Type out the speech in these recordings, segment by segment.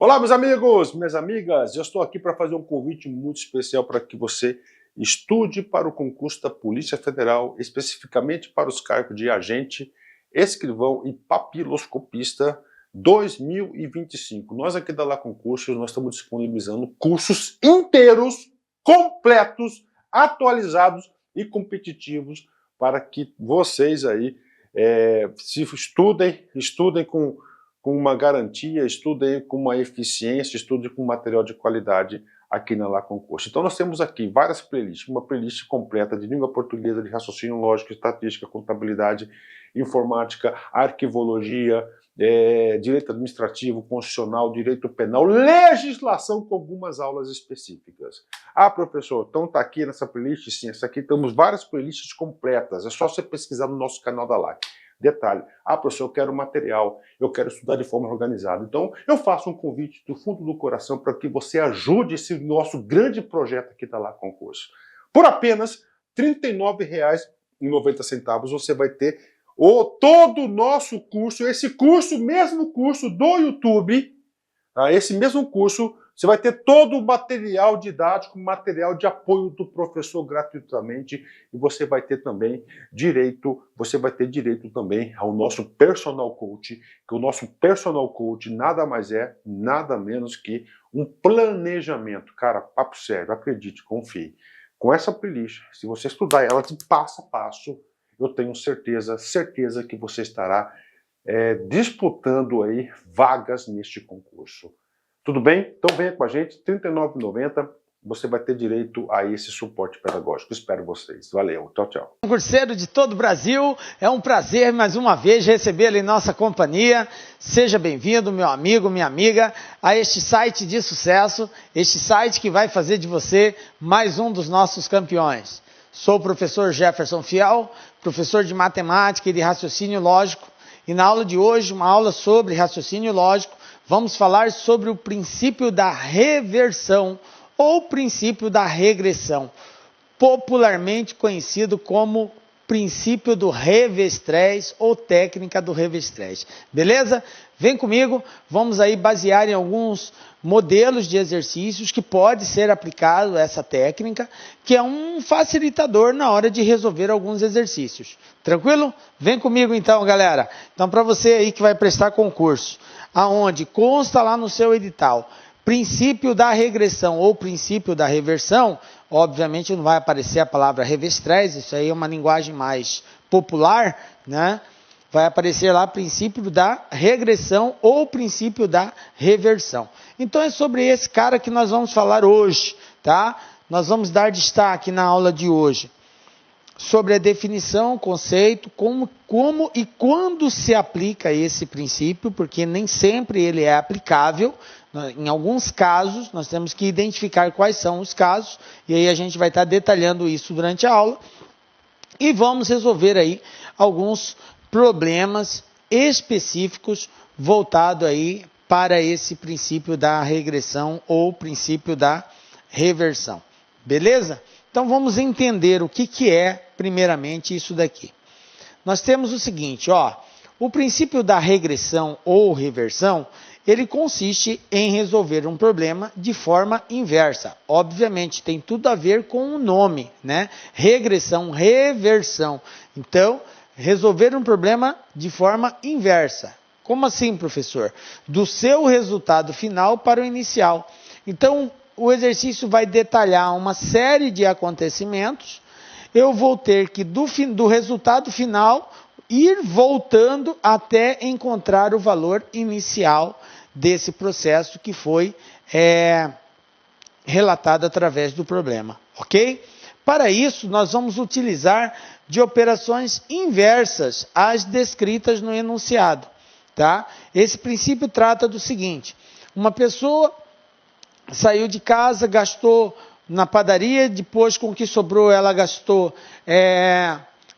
Olá, meus amigos, minhas amigas, eu estou aqui para fazer um convite muito especial para que você estude para o concurso da Polícia Federal, especificamente para os cargos de agente, escrivão e papiloscopista 2025. Nós aqui da Lá Concursos, nós estamos disponibilizando cursos inteiros, completos, atualizados e competitivos para que vocês aí se estudem com uma garantia, estudem com uma eficiência, estudem com material de qualidade aqui na Lá Concurso. Então nós temos aqui várias playlists, uma playlist completa de língua portuguesa, de raciocínio lógico, estatística, contabilidade, informática, arquivologia, direito administrativo, constitucional, direito penal, legislação com algumas aulas específicas. Ah, professor, então está aqui nessa playlist? Sim, essa aqui temos várias playlists completas, é só você pesquisar no nosso canal da LAC. Detalhe, professor, eu quero material, eu quero estudar de forma organizada. Então, eu faço um convite do fundo do coração para que você ajude esse nosso grande projeto aqui da Lá Concurso. Por apenas R$ 39,90 você vai ter todo o nosso curso, esse mesmo curso do YouTube, tá? Esse mesmo curso, você vai ter todo o material didático, material de apoio do professor gratuitamente, e você vai ter também direito também ao nosso personal coach, que o nosso personal coach nada mais é, nada menos que um planejamento. Cara, papo sério, acredite, confie. Com essa playlist, se você estudar ela de passo a passo, eu tenho certeza que você estará disputando aí vagas neste concurso. Tudo bem? Então venha com a gente, R$ 39,90, você vai ter direito a esse suporte pedagógico. Espero vocês. Valeu, tchau, tchau. Concurseiro de todo o Brasil, é um prazer mais uma vez recebê-lo em nossa companhia. Seja bem-vindo, meu amigo, minha amiga, a este site de sucesso, este site que vai fazer de você mais um dos nossos campeões. Sou o professor Jefferson Fiel, professor de matemática e de raciocínio lógico, e na aula de hoje, uma aula sobre raciocínio lógico, vamos falar sobre o princípio da reversão ou princípio da regressão, popularmente conhecido como princípio do Reve-Stress ou técnica do Reve-Stress. Beleza? Vem comigo, vamos aí basear em alguns modelos de exercícios que pode ser aplicado essa técnica, que é um facilitador na hora de resolver alguns exercícios. Tranquilo? Vem comigo então, galera. Então, para você aí que vai prestar concurso, aonde consta lá no seu edital, princípio da regressão ou princípio da reversão, obviamente não vai aparecer a palavra Reve-Stress, isso aí é uma linguagem mais popular, né? Vai aparecer lá princípio da regressão ou princípio da reversão. Então é sobre esse cara que nós vamos falar hoje, tá? Nós vamos dar destaque na aula de hoje sobre a definição, conceito, como e quando se aplica esse princípio, porque nem sempre ele é aplicável. Em alguns casos, nós temos que identificar quais são os casos, e aí a gente vai estar detalhando isso durante a aula, e vamos resolver aí alguns problemas específicos voltados aí para esse princípio da regressão ou princípio da reversão. Beleza? Então vamos entender o que é, primeiramente, isso daqui. Nós temos o seguinte, ó, o princípio da regressão ou reversão, ele consiste em resolver um problema de forma inversa. Obviamente, tem tudo a ver com o nome, né? Regressão, reversão. Então, resolver um problema de forma inversa. Como assim, professor? Do seu resultado final para o inicial. Então, o exercício vai detalhar uma série de acontecimentos. Eu vou ter que, do resultado final, ir voltando até encontrar o valor inicial desse processo que foi relatado através do problema, ok? Para isso, nós vamos utilizar de operações inversas às descritas no enunciado, tá? Esse princípio trata do seguinte: uma pessoa saiu de casa, gastou na padaria, depois com o que sobrou ela gastou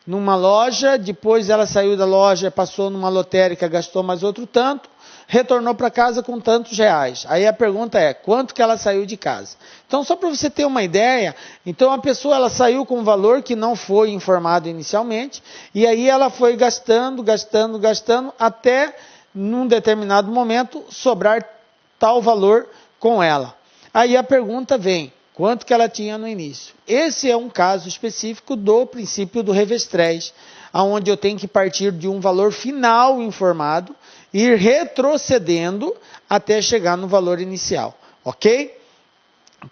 numa loja, depois ela saiu da loja, passou numa lotérica, gastou mais outro tanto, retornou para casa com tantos reais. Aí a pergunta é, quanto que ela saiu de casa? Então, só para você ter uma ideia, então a pessoa ela saiu com um valor que não foi informado inicialmente, e aí ela foi gastando, até num determinado momento sobrar tal valor com ela. Aí a pergunta vem, quanto que ela tinha no início? Esse é um caso específico do princípio do revestrez, onde eu tenho que partir de um valor final informado, ir retrocedendo até chegar no valor inicial, ok?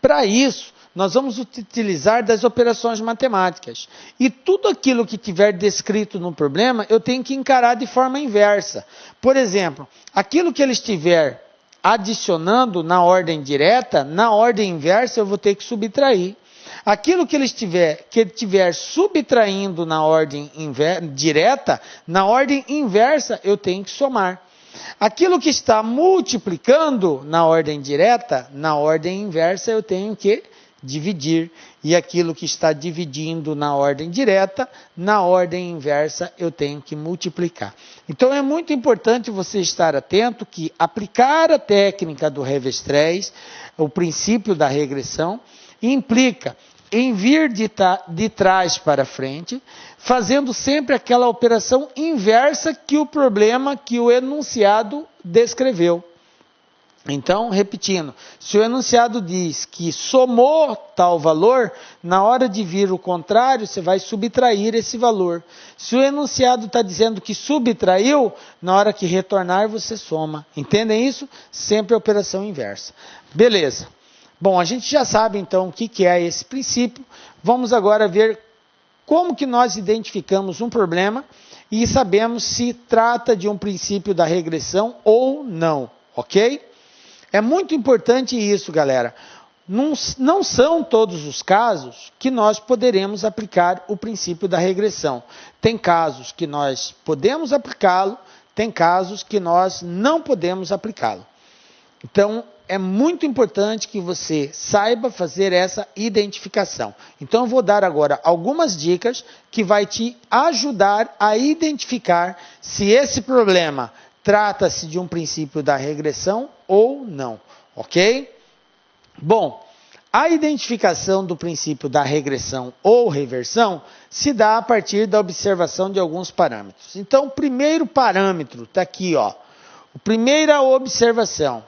Para isso, nós vamos utilizar das operações matemáticas. E tudo aquilo que tiver descrito no problema, eu tenho que encarar de forma inversa. Por exemplo, aquilo que ele estiver adicionando na ordem direta, na ordem inversa eu vou ter que subtrair. Aquilo que ele estiver subtraindo na ordem direta, na ordem inversa eu tenho que somar. Aquilo que está multiplicando na ordem direta, na ordem inversa eu tenho que dividir. E aquilo que está dividindo na ordem direta, na ordem inversa eu tenho que multiplicar. Então é muito importante você estar atento que aplicar a técnica do revestrez, o princípio da regressão, implica em vir de trás para frente, fazendo sempre aquela operação inversa que o problema, que o enunciado descreveu. Então, repetindo, se o enunciado diz que somou tal valor, na hora de vir o contrário, você vai subtrair esse valor. Se o enunciado está dizendo que subtraiu, na hora que retornar, você soma. Entendem isso? Sempre a operação inversa. Beleza. Bom, a gente já sabe então o que é esse princípio. Vamos agora ver como que nós identificamos um problema e sabemos se trata de um princípio da regressão ou não, ok? É muito importante isso, galera. Não são todos os casos que nós poderemos aplicar o princípio da regressão. Tem casos que nós podemos aplicá-lo, tem casos que nós não podemos aplicá-lo. Então, é muito importante que você saiba fazer essa identificação. Então, eu vou dar agora algumas dicas que vai te ajudar a identificar se esse problema trata-se de um princípio da regressão ou não, ok? Bom, a identificação do princípio da regressão ou reversão se dá a partir da observação de alguns parâmetros. Então, o primeiro parâmetro está aqui, ó. A primeira observação.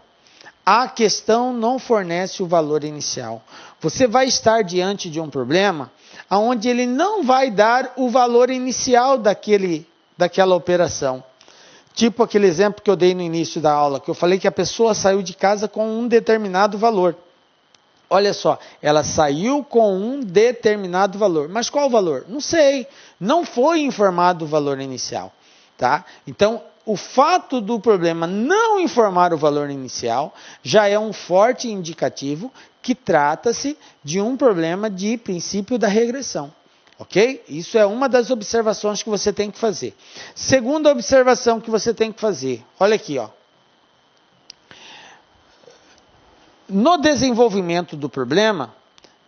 A questão não fornece o valor inicial. Você vai estar diante de um problema onde ele não vai dar o valor inicial daquela operação. Tipo aquele exemplo que eu dei no início da aula, que eu falei que a pessoa saiu de casa com um determinado valor. Olha só, ela saiu com um determinado valor. Mas qual o valor? Não sei. Não foi informado o valor inicial. Tá? Então, o fato do problema não informar o valor inicial já é um forte indicativo que trata-se de um problema de princípio da regressão. Ok? Isso é uma das observações que você tem que fazer. Segunda observação que você tem que fazer. Olha aqui, ó. No desenvolvimento do problema,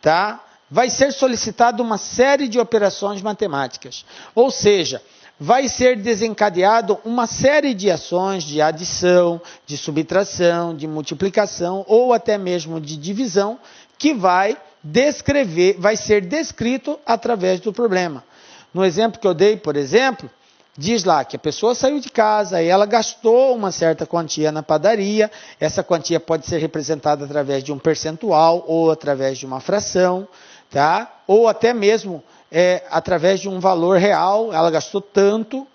tá? Vai ser solicitado uma série de operações matemáticas. Ou seja, vai ser desencadeado uma série de ações de adição, de subtração, de multiplicação ou até mesmo de divisão que vai ser descrito através do problema. No exemplo que eu dei, por exemplo, diz lá que a pessoa saiu de casa e ela gastou uma certa quantia na padaria. Essa quantia pode ser representada através de um percentual ou através de uma fração, tá? Ou até mesmo através de um valor real. Ela gastou tanto,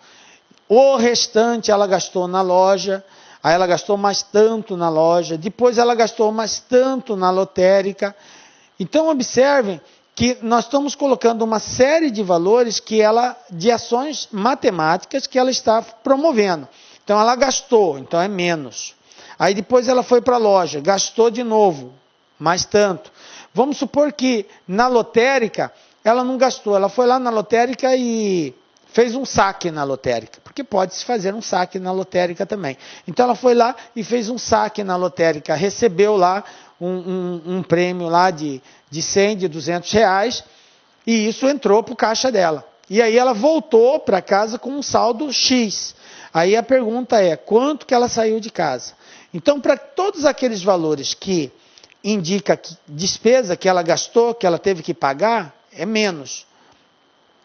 o restante ela gastou na loja, aí ela gastou mais tanto na loja, depois ela gastou mais tanto na lotérica. Então, observem que nós estamos colocando uma série de valores de ações matemáticas que ela está promovendo. Então, ela gastou, então é menos. Aí depois ela foi para a loja, gastou de novo, mais tanto. Vamos supor que na lotérica ela não gastou, ela foi lá na lotérica e fez um saque na lotérica, porque pode-se fazer um saque na lotérica também. Então ela foi lá e fez um saque na lotérica, recebeu lá um prêmio lá de 100, de 200 reais, e isso entrou para o caixa dela. E aí ela voltou para casa com um saldo X. Aí a pergunta é, quanto que ela saiu de casa? Então, para todos aqueles valores que indica que despesa que ela gastou, que ela teve que pagar, é menos.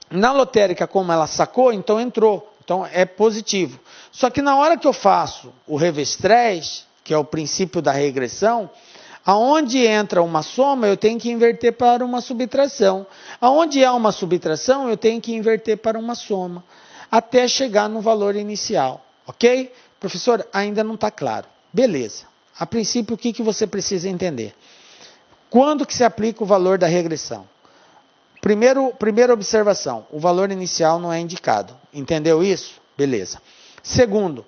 Na lotérica, como ela sacou, então entrou. Então é positivo. Só que na hora que eu faço o revestrez, que é o princípio da regressão, aonde entra uma soma, eu tenho que inverter para uma subtração. Aonde há uma subtração, eu tenho que inverter para uma soma, até chegar no valor inicial. Ok? Professor, ainda não está claro. Beleza. A princípio, o que você precisa entender? Quando que se aplica o valor da regressão? Primeira observação, o valor inicial não é indicado. Entendeu isso? Beleza. Segundo,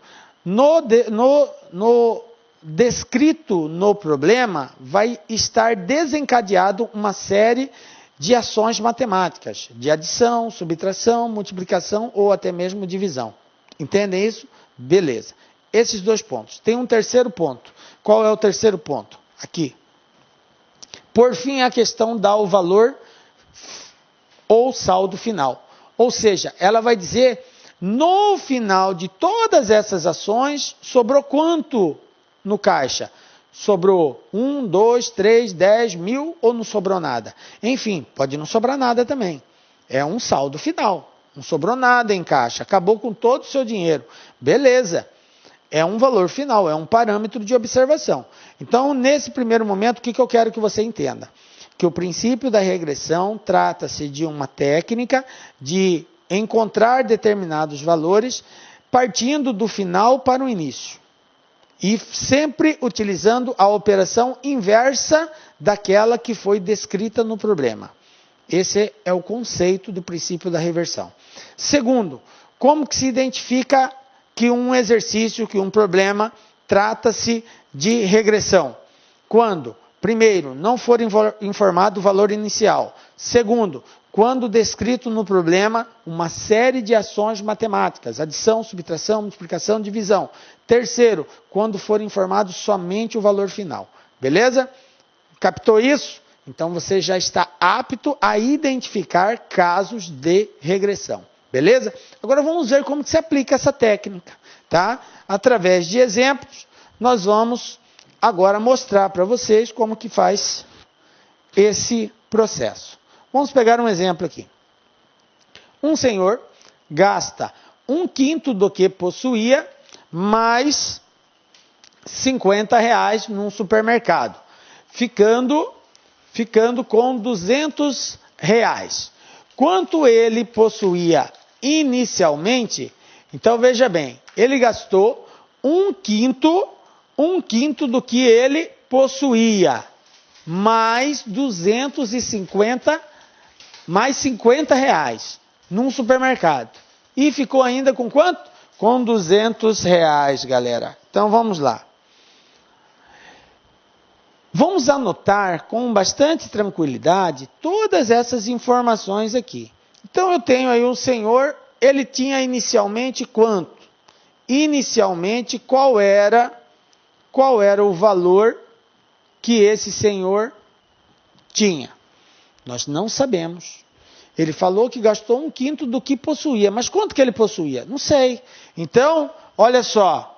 descrito no problema, vai estar desencadeado uma série de ações matemáticas, de adição, subtração, multiplicação ou até mesmo divisão. Entendem isso? Beleza. Esses dois pontos. Tem um terceiro ponto. Qual é o terceiro ponto? Aqui. Por fim, a questão dá o valor ou saldo final. Ou seja, ela vai dizer, no final de todas essas ações, sobrou quanto no caixa? Sobrou 1, 2, 3, 10, 1000 ou não sobrou nada? Enfim, pode não sobrar nada também. É um saldo final. Não sobrou nada em caixa. Acabou com todo o seu dinheiro. Beleza. É um valor final, é um parâmetro de observação. Então, nesse primeiro momento, o que eu quero que você entenda? Que o princípio da regressão trata-se de uma técnica de encontrar determinados valores partindo do final para o início. E sempre utilizando a operação inversa daquela que foi descrita no problema. Esse é o conceito do princípio da reversão. Segundo, como que se identifica que um exercício, que um problema, trata-se de regressão? Quando, primeiro, não for informado o valor inicial. Segundo, quando descrito no problema uma série de ações matemáticas, adição, subtração, multiplicação, divisão. Terceiro, quando for informado somente o valor final. Beleza? Captou isso? Então você já está apto a identificar casos de regressão. Beleza? Agora vamos ver como que se aplica essa técnica, tá? Através de exemplos, nós vamos agora mostrar para vocês como que faz esse processo. Vamos pegar um exemplo aqui. Um senhor gasta 1/5 do que possuía, mais R$50 num supermercado, ficando com R$200. Quanto ele possuía inicialmente? Então veja bem, ele gastou 1/5 do que ele possuía, mais 250, mais R$50 num supermercado. E ficou ainda com quanto? Com R$200, galera. Então vamos lá. Vamos anotar com bastante tranquilidade todas essas informações aqui. Então eu tenho aí um senhor, ele tinha inicialmente quanto? Inicialmente qual era o valor que esse senhor tinha? Nós não sabemos. Ele falou que gastou 1/5 do que possuía, mas quanto que ele possuía? Não sei. Então, olha só.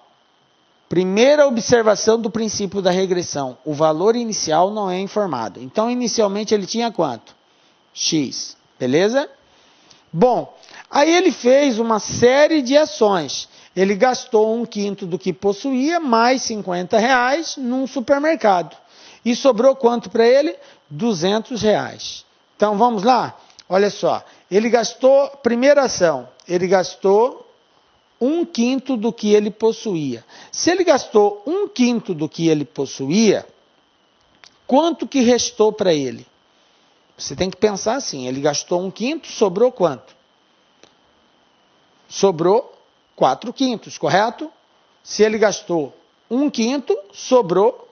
Primeira observação do princípio da regressão. O valor inicial não é informado. Então, inicialmente, ele tinha quanto? X. Beleza? Bom, aí ele fez uma série de ações. Ele gastou 1/5 do que possuía, mais R$50 num supermercado. E sobrou quanto para ele? R$200. Então, vamos lá? Olha só. Ele gastou, primeira ação, ele gastou 1/5 do que ele possuía. Se ele gastou 1/5 do que ele possuía, quanto que restou para ele? Você tem que pensar assim, ele gastou 1/5, sobrou quanto? Sobrou 4/5, correto? Se ele gastou 1/5, sobrou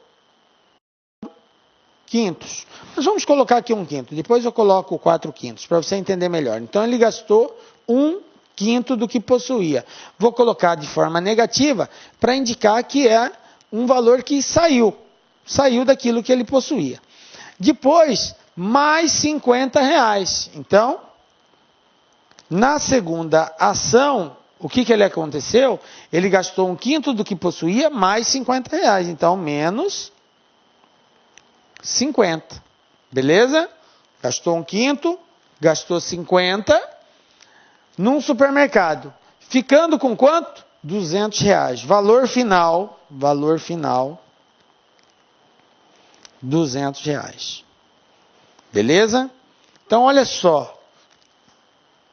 4/5. Mas vamos colocar aqui 1/5, depois eu coloco 4/5, para você entender melhor. Então ele gastou 1/5 do que possuía. Vou colocar de forma negativa para indicar que é um valor que saiu daquilo que ele possuía. Depois, mais R$50. Então, na segunda ação, o que ele aconteceu? Ele gastou 1/5 do que possuía, mais R$50. Então, menos 50. Beleza? Gastou 1/5, gastou 50 num supermercado. Ficando com quanto? R$200. Valor final, R$200. Beleza? Então, olha só.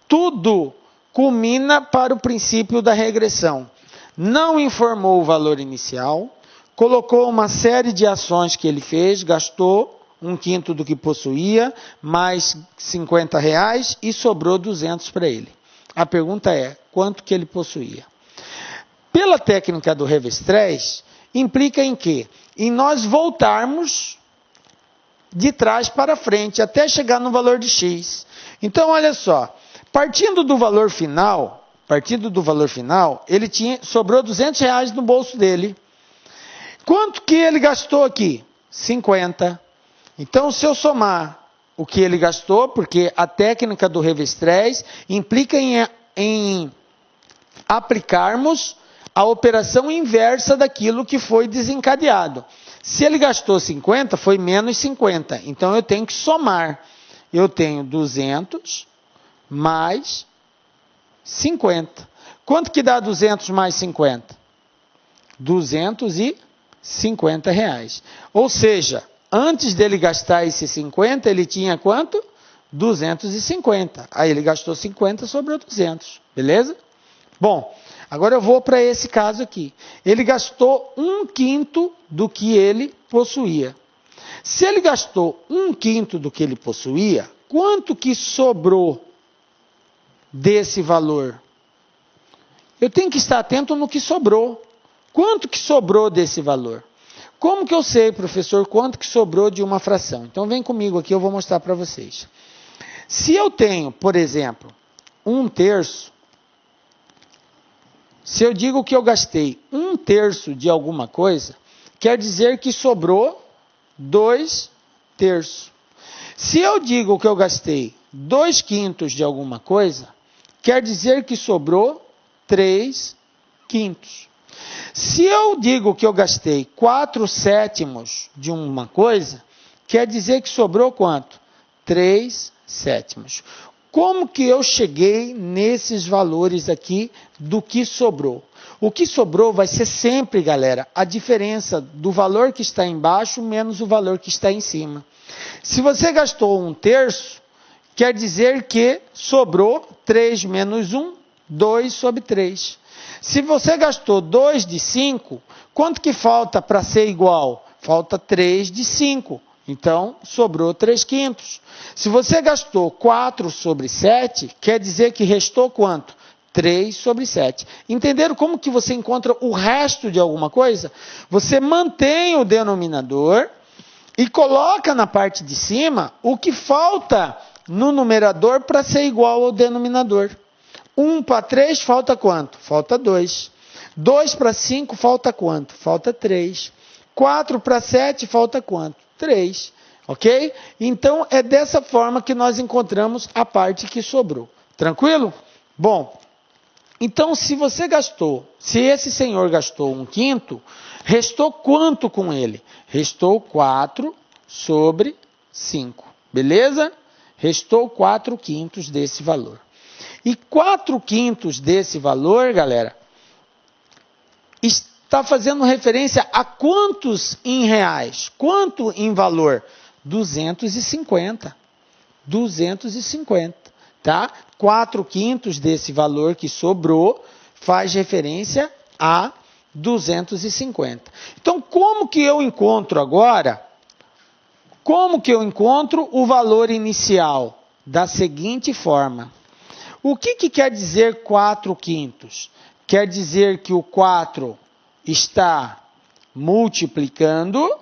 Tudo culmina para o princípio da regressão. Não informou o valor inicial, colocou uma série de ações que ele fez, gastou 1/5 do que possuía, mais R$50 e sobrou 200 para ele. A pergunta é, quanto que ele possuía? Pela técnica do Revestrez, implica em quê? Em nós voltarmos de trás para frente, até chegar no valor de X. Então, olha só, partindo do valor final, ele sobrou R$200 no bolso dele. Quanto que ele gastou aqui? 50. Então, se eu somar o que ele gastou, porque a técnica do Revestrez implica em aplicarmos a operação inversa daquilo que foi desencadeado. Se ele gastou 50, foi menos 50. Então, eu tenho que somar. Eu tenho 200 mais 50. Quanto que dá 200 mais 50? R$250. Ou seja, antes dele gastar esse 50, ele tinha quanto? 250. Aí ele gastou 50, sobrou 200. Beleza? Bom, agora eu vou para esse caso aqui. Ele gastou 1/5 do que ele possuía. Se ele gastou 1/5 do que ele possuía, quanto que sobrou desse valor? Eu tenho que estar atento no que sobrou. Quanto que sobrou desse valor? Como que eu sei, professor, quanto que sobrou de uma fração? Então vem comigo aqui, eu vou mostrar para vocês. Se eu tenho, por exemplo, 1/3, se eu digo que eu gastei 1/3 de alguma coisa, quer dizer que sobrou 2/3. Se eu digo que eu gastei 2/5 de alguma coisa, quer dizer que sobrou 3/5. Se eu digo que eu gastei 4/7 de uma coisa, quer dizer que sobrou quanto? 3/7. Como que eu cheguei nesses valores aqui do que sobrou? O que sobrou vai ser sempre, galera, a diferença do valor que está embaixo menos o valor que está em cima. Se você gastou 1/3, quer dizer que sobrou 3 menos 1, 2/3. Se você gastou 2 de 5, quanto que falta para ser igual? Falta 3 de 5. Então, sobrou 3/5. Se você gastou 4/7, quer dizer que restou quanto? 3/7. Entenderam como que você encontra o resto de alguma coisa? Você mantém o denominador e coloca na parte de cima o que falta no numerador para ser igual ao denominador. 1 para 3 falta quanto? Falta 2. 2 para 5 falta quanto? Falta 3. 4 para 7 falta quanto? 3. Ok? Então, é dessa forma que nós encontramos a parte que sobrou. Tranquilo? Bom, então se esse senhor gastou 1/5, restou quanto com ele? Restou 4/5. Beleza? Restou 4/5 desse valor. E 4/5 desse valor, galera, está fazendo referência a quantos em reais? Quanto em valor? 250. 250, tá? 4/5 desse valor que sobrou faz referência a 250. Então, como que eu encontro agora? Como que eu encontro o valor inicial? Da seguinte forma. O que quer dizer 4/5? Quer dizer que o 4 está multiplicando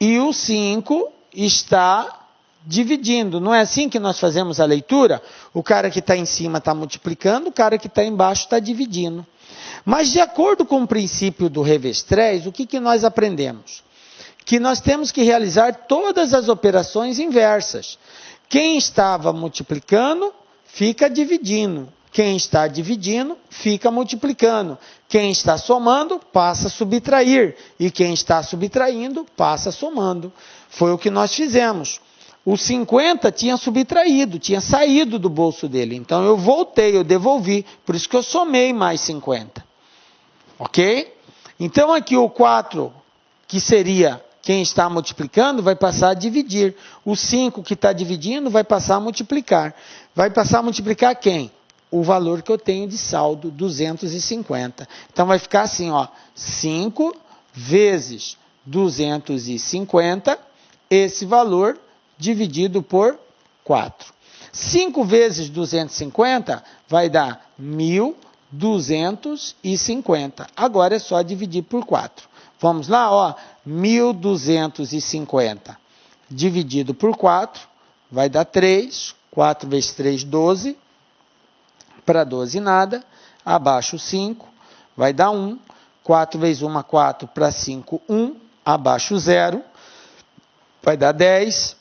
e o 5 está dividindo. Não é assim que nós fazemos a leitura? O cara que está em cima está multiplicando, o cara que está embaixo está dividindo. Mas de acordo com o princípio do Revestrez, o que nós aprendemos? Que nós temos que realizar todas as operações inversas. Quem estava multiplicando, fica dividindo. Quem está dividindo, fica multiplicando. Quem está somando, passa a subtrair. E quem está subtraindo, passa somando. Foi o que nós fizemos. O 50 tinha subtraído, tinha saído do bolso dele. Então eu voltei, eu devolvi. Por isso que eu somei mais 50. Ok? Então aqui o 4, que seria quem está multiplicando, vai passar a dividir. O 5 que está dividindo vai passar a multiplicar. Vai passar a multiplicar quem? O valor que eu tenho de saldo, 250. Então vai ficar assim, ó, 5 vezes 250, esse valor dividido por 4. 5 vezes 250 vai dar 1.250. Agora é só dividir por 4. Vamos lá, ó, 1.250 dividido por 4 vai dar 3. 4 vezes 3, 12. Para 12 nada, abaixo 5, vai dar 1. 4 vezes 1, 4, para 5, 1. Abaixo 0, vai dar 10.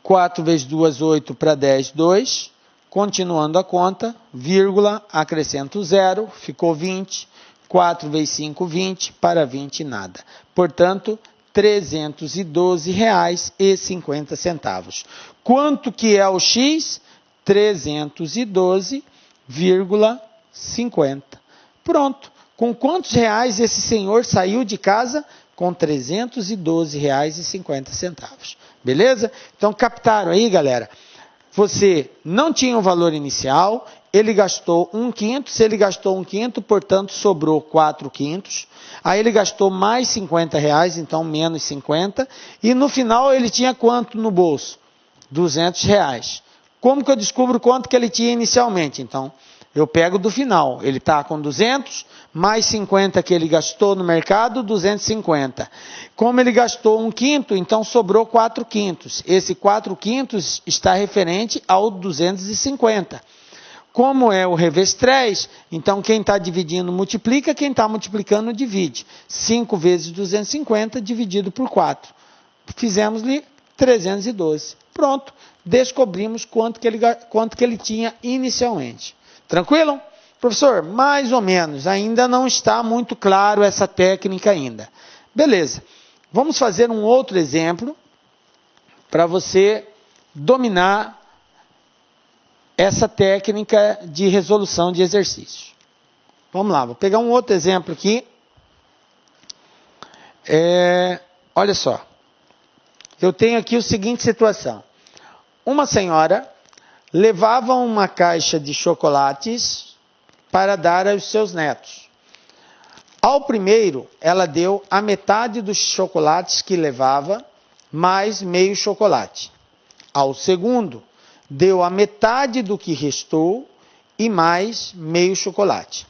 4 vezes 2, 8, para 10, 2. Continuando a conta, vírgula, acrescento 0, ficou 20. 4 vezes 5, 20, para 20 nada. Portanto, R$ 312,50. Quanto que é o X? 312,50. Pronto. Com quantos reais esse senhor saiu de casa? Com R$ 312,50. Beleza? Então, captaram aí, galera? Você não tinha um valor inicial, ele gastou 1/5, se ele gastou 1/5, portanto, sobrou 4/5. Aí ele gastou mais R$50, então menos 50. E no final ele tinha quanto no bolso? R$200. Como que eu descubro quanto que ele tinha inicialmente? Então, eu pego do final. Ele está com 200, mais 50 que ele gastou no mercado, 250. Como ele gastou 1/5, então sobrou 4/5. Esse 4/5 está referente ao 250. Como é o revés 3, então quem está dividindo multiplica, quem está multiplicando divide. 5 vezes 250 dividido por 4. Fizemos-lhe 312. Pronto, descobrimos quanto que ele tinha inicialmente. Tranquilo? Professor, mais ou menos, ainda não está muito claro essa técnica ainda. Beleza, vamos fazer um outro exemplo para você dominar essa técnica de resolução de exercícios. Vamos lá, vou pegar um outro exemplo aqui. Olha só, eu tenho aqui a seguinte situação. Uma senhora levava uma caixa de chocolates para dar aos seus netos. Ao primeiro, ela deu a metade dos chocolates que levava, mais meio chocolate. Ao segundo, deu a metade do que restou e mais meio chocolate.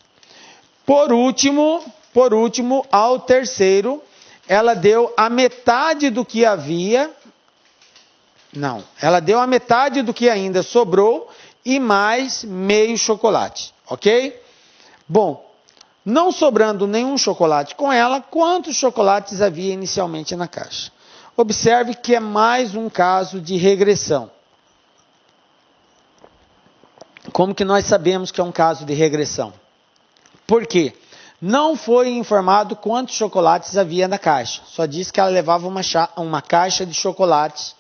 Por último, ao terceiro, ela deu a metade do que havia. Não, ela deu a metade do que ainda sobrou e mais meio chocolate, ok? Bom, não sobrando nenhum chocolate com ela, quantos chocolates havia inicialmente na caixa? Observe que é mais um caso de regressão. Como que nós sabemos que é um caso de regressão? Por quê? Não foi informado quantos chocolates havia na caixa. Só disse que ela levava uma caixa de chocolates,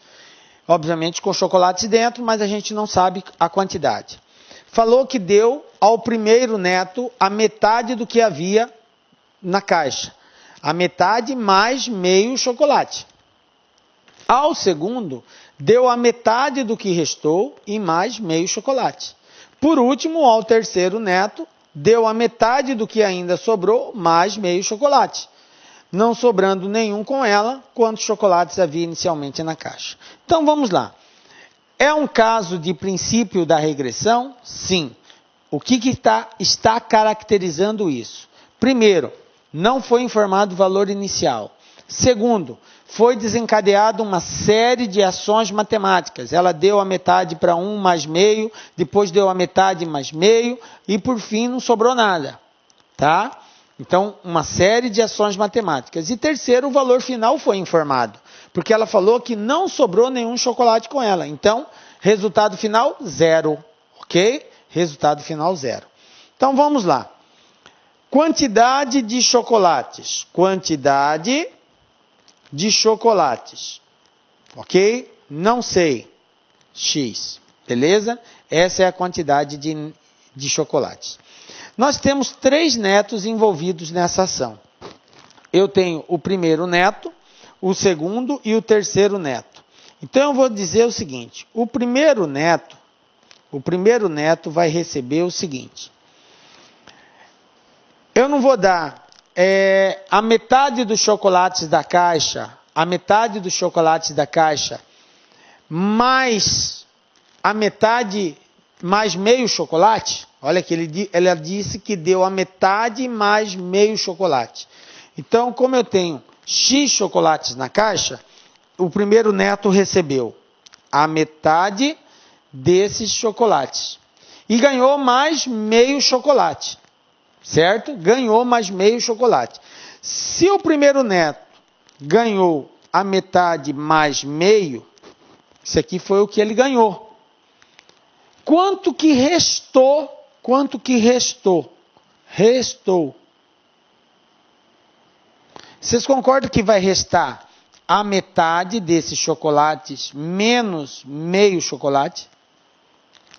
obviamente com chocolates dentro, mas a gente não sabe a quantidade. Falou que deu ao primeiro neto a metade do que havia na caixa. A metade mais meio chocolate. Ao segundo, deu a metade do que restou e mais meio chocolate. Por último, ao terceiro neto, deu a metade do que ainda sobrou, mais meio chocolate. Não sobrando nenhum com ela, quantos chocolates havia inicialmente na caixa. Então vamos lá. É um caso de princípio da regressão? Sim. O que está caracterizando isso? Primeiro, não foi informado o valor inicial. Segundo, foi desencadeada uma série de ações matemáticas. Ela deu a metade para 1 mais meio, depois deu a metade mais meio e por fim não sobrou nada. Tá? Então, uma série de ações matemáticas. E terceiro, o valor final foi informado. Porque ela falou que não sobrou nenhum chocolate com ela. Então, resultado final, 0. Ok? Resultado final, 0. Então, vamos lá. Quantidade de chocolates. Quantidade de chocolates. Ok? Não sei. X. Beleza? Essa é a quantidade de chocolates. Nós temos 3 netos envolvidos nessa ação. Eu tenho o primeiro neto, o segundo e o terceiro neto. Então eu vou dizer o seguinte, o primeiro neto vai receber o seguinte. Eu não vou dar a metade dos chocolates da caixa, mais a metade, mais meio chocolate. Olha que ela disse que deu a metade mais meio chocolate. Então, como eu tenho X chocolates na caixa, o primeiro neto recebeu a metade desses chocolates. E ganhou mais meio chocolate. Certo? Ganhou mais meio chocolate. Se o primeiro neto ganhou a metade mais meio, isso aqui foi o que ele ganhou. Quanto que restou? Restou. Vocês concordam que vai restar a metade desses chocolates menos meio chocolate?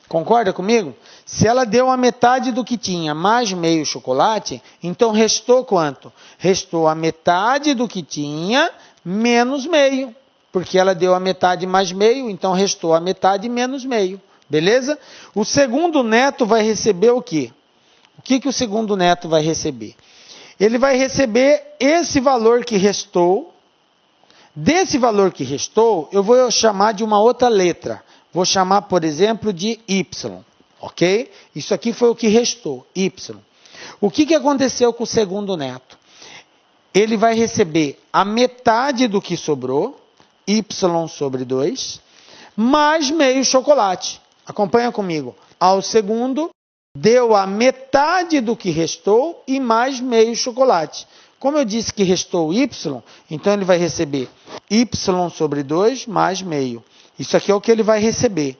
Concorda comigo? Se ela deu a metade do que tinha mais meio chocolate, então restou quanto? Restou a metade do que tinha menos meio. Porque ela deu a metade mais meio, então restou a metade menos meio. Beleza? O segundo neto vai receber o quê? O que o segundo neto vai receber? Ele vai receber esse valor que restou. Desse valor que restou, eu vou chamar de uma outra letra. Vou chamar, por exemplo, de Y. Ok? Isso aqui foi o que restou, Y. O que aconteceu com o segundo neto? Ele vai receber a metade do que sobrou, Y sobre 2, mais meio chocolate. Acompanha comigo. Ao segundo, deu a metade do que restou e mais meio chocolate. Como eu disse que restou Y, então ele vai receber Y sobre 2 mais meio. Isso aqui é o que ele vai receber.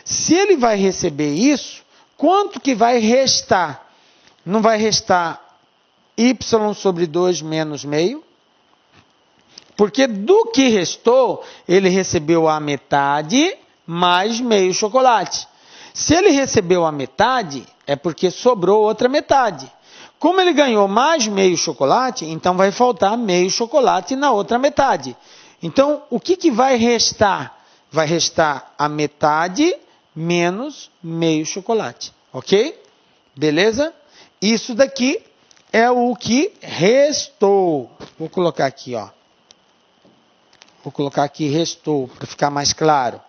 Se ele vai receber isso, quanto que vai restar? Não vai restar Y sobre 2 menos meio? Porque do que restou, ele recebeu a metade mais meio chocolate. Se ele recebeu a metade, é porque sobrou outra metade. Como ele ganhou mais meio chocolate, então vai faltar meio chocolate na outra metade. Então, o que vai restar? Vai restar a metade menos meio chocolate. Ok? Beleza? Isso daqui é o que restou. Vou colocar aqui, ó. Vou colocar aqui restou, para ficar mais claro.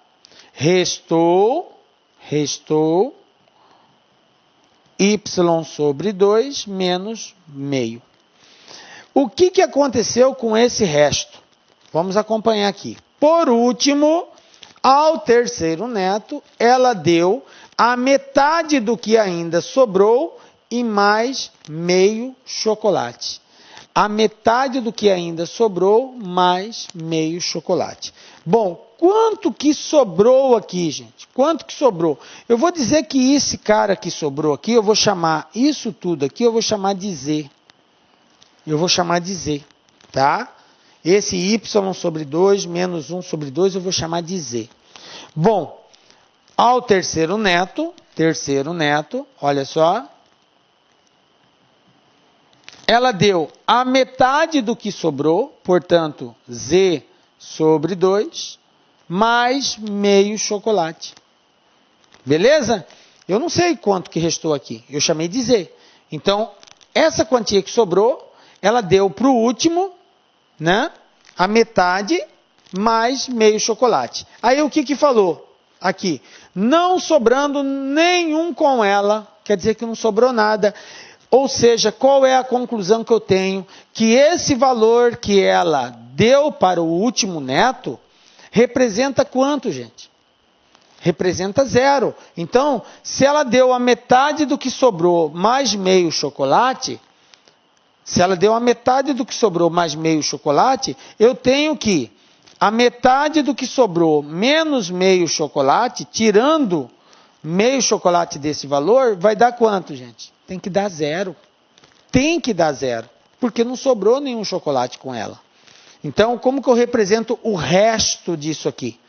Restou Y sobre 2 menos meio. O que aconteceu com esse resto? Vamos acompanhar aqui. Por último, ao terceiro neto, ela deu a metade do que ainda sobrou e mais meio chocolate. A metade do que ainda sobrou, mais meio chocolate. Bom, quanto que sobrou aqui, gente? Quanto que sobrou? Eu vou dizer que esse cara que sobrou aqui, eu vou chamar isso tudo aqui, eu vou chamar de Z. Eu vou chamar de Z, tá? Esse Y sobre 2 menos 1 sobre 2, eu vou chamar de Z. Bom, ao terceiro neto, olha só. Ela deu a metade do que sobrou, portanto, Z sobre 2, mais meio chocolate. Beleza? Eu não sei quanto que restou aqui, eu chamei de Z. Então, essa quantia que sobrou, ela deu para o último, né, a metade mais meio chocolate. Aí o que falou aqui? Não sobrando nenhum com ela, quer dizer que não sobrou nada. Ou seja, qual é a conclusão que eu tenho? Que esse valor que ela deu para o último neto representa quanto, gente? Representa 0. Então, se ela deu a metade do que sobrou mais meio chocolate, eu tenho que a metade do que sobrou menos meio chocolate, tirando meio chocolate desse valor, vai dar quanto, gente? Tem que dar 0. Tem que dar 0. Porque não sobrou nenhum chocolate com ela. Então, como que eu represento o resto disso aqui?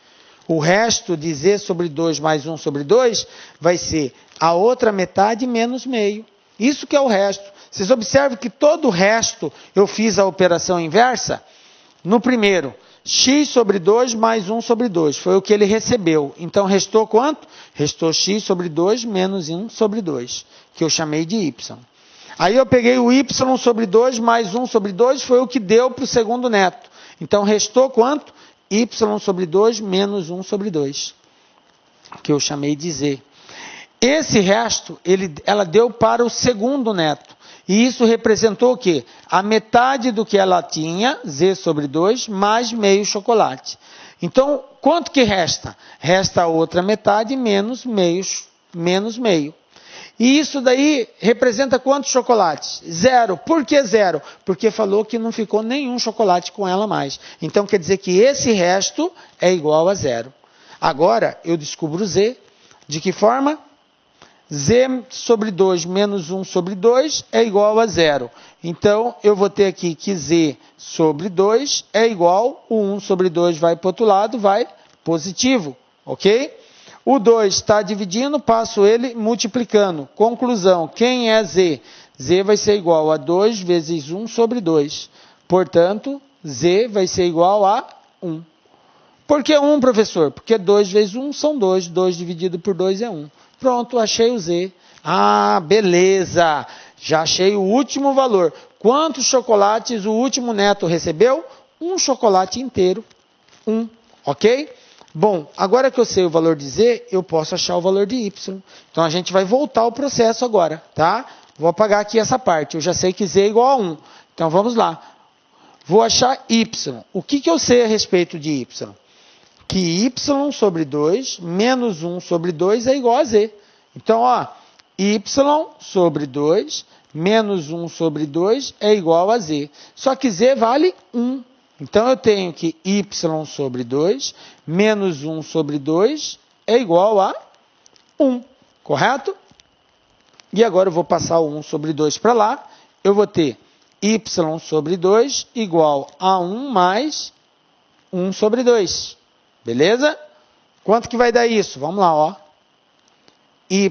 O resto de Z sobre 2 mais 1 sobre 2 vai ser a outra metade menos meio. Isso que é o resto. Vocês observam que todo o resto eu fiz a operação inversa? No primeiro, x sobre 2 mais 1 sobre 2. Foi o que ele recebeu. Então, restou quanto? Restou x sobre 2 menos 1 sobre 2, que eu chamei de y. Aí eu peguei o y sobre 2 mais 1 sobre 2, foi o que deu para o segundo neto. Então, restou quanto? Y sobre 2 menos 1 sobre 2, que eu chamei de z. Esse resto, ela deu para o segundo neto. E isso representou o quê? A metade do que ela tinha, z sobre 2, mais meio chocolate. Então, quanto que resta? Resta a outra metade menos meio. E isso daí representa quantos chocolates? 0. Por que 0? Porque falou que não ficou nenhum chocolate com ela mais. Então, quer dizer que esse resto é igual a 0. Agora, eu descubro z. De que forma? Z sobre 2 menos 1 sobre 2 é igual a 0. Então, eu vou ter aqui que z sobre 2 é igual, o 1 sobre 2 vai para o outro lado, vai positivo, ok? O 2 está dividindo, passo ele multiplicando. Conclusão, quem é z? Z vai ser igual a 2 vezes 1 sobre 2. Portanto, z vai ser igual a 1. Por que 1, professor? Porque 2 vezes 1 são 2. 2 dividido por 2 é 1. Pronto, achei o z. Ah, beleza. Já achei o último valor. Quantos chocolates o último neto recebeu? Um chocolate inteiro. 1. Ok? Bom, agora que eu sei o valor de z, eu posso achar o valor de y. Então, a gente vai voltar ao processo agora, tá? Vou apagar aqui essa parte. Eu já sei que z é igual a 1. Então, vamos lá. Vou achar y. O que eu sei a respeito de y? Que y sobre 2 menos 1 sobre 2 é igual a z. Então, ó, y sobre 2 menos 1 sobre 2 é igual a z. Só que z vale 1. Então, eu tenho que y sobre 2 menos 1 sobre 2 é igual a 1. Correto? E agora eu vou passar o 1 sobre 2 para lá. Eu vou ter y sobre 2 igual a 1 mais 1 sobre 2. Beleza? Quanto que vai dar isso? Vamos lá, ó. Y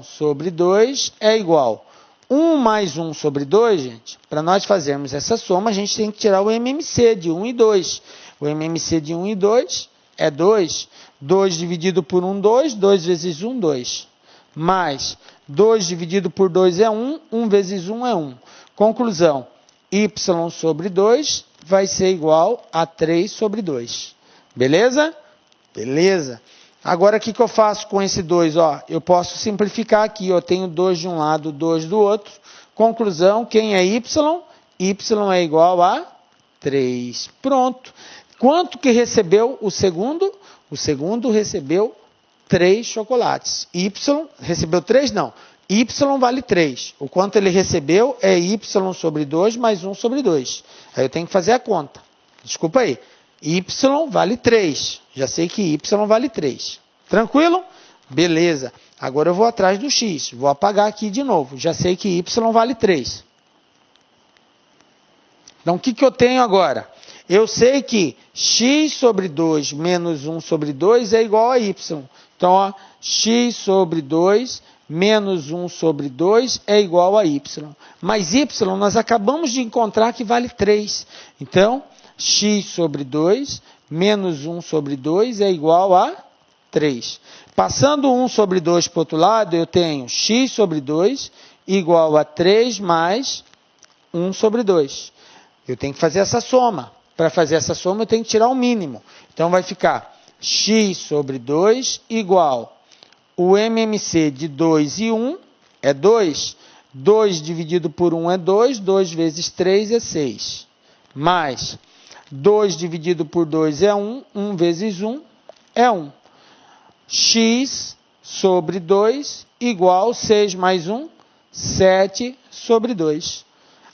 sobre 2 é igual. 1 mais 1 sobre 2, gente, para nós fazermos essa soma, a gente tem que tirar o MMC de 1 e 2. O MMC de 1 e 2 é 2. 2 dividido por 1, 2. 2 vezes 1, 2. Mais 2 dividido por 2 é 1. 1 vezes 1 é 1. Conclusão. Y sobre 2 vai ser igual a 3 sobre 2. Beleza? Beleza. Agora, o que eu faço com esse 2? Ó, eu posso simplificar aqui. Eu tenho 2 de um lado, 2 do outro. Conclusão, quem é y? Y é igual a 3. Pronto. Quanto que recebeu o segundo? O segundo recebeu 3 chocolates. Y recebeu 3? Não. Y vale 3. O quanto ele recebeu é y sobre 2 mais 1 sobre 2. Aí eu tenho que fazer a conta. Desculpa aí. Y vale 3. Já sei que y vale 3. Tranquilo? Beleza. Agora eu vou atrás do x. Vou apagar aqui de novo. Já sei que y vale 3. Então, o que eu tenho agora? Eu sei que x sobre 2 menos 1 sobre 2 é igual a y. Então, ó, x sobre 2 menos 1 sobre 2 é igual a y. Mas y nós acabamos de encontrar que vale 3. Então, x sobre 2 menos 1 sobre 2 é igual a 3. Passando 1 sobre 2 para o outro lado, eu tenho x sobre 2 igual a 3 mais 1 sobre 2. Eu tenho que fazer essa soma. Para fazer essa soma, eu tenho que tirar o mínimo. Então, vai ficar x sobre 2 igual o MMC de 2 e 1 é 2. 2 dividido por 1 é 2. 2 vezes 3 é 6. Mais 2 dividido por 2 é 1. 1 vezes 1 é 1. X sobre 2 igual 6 mais 1, 7 sobre 2.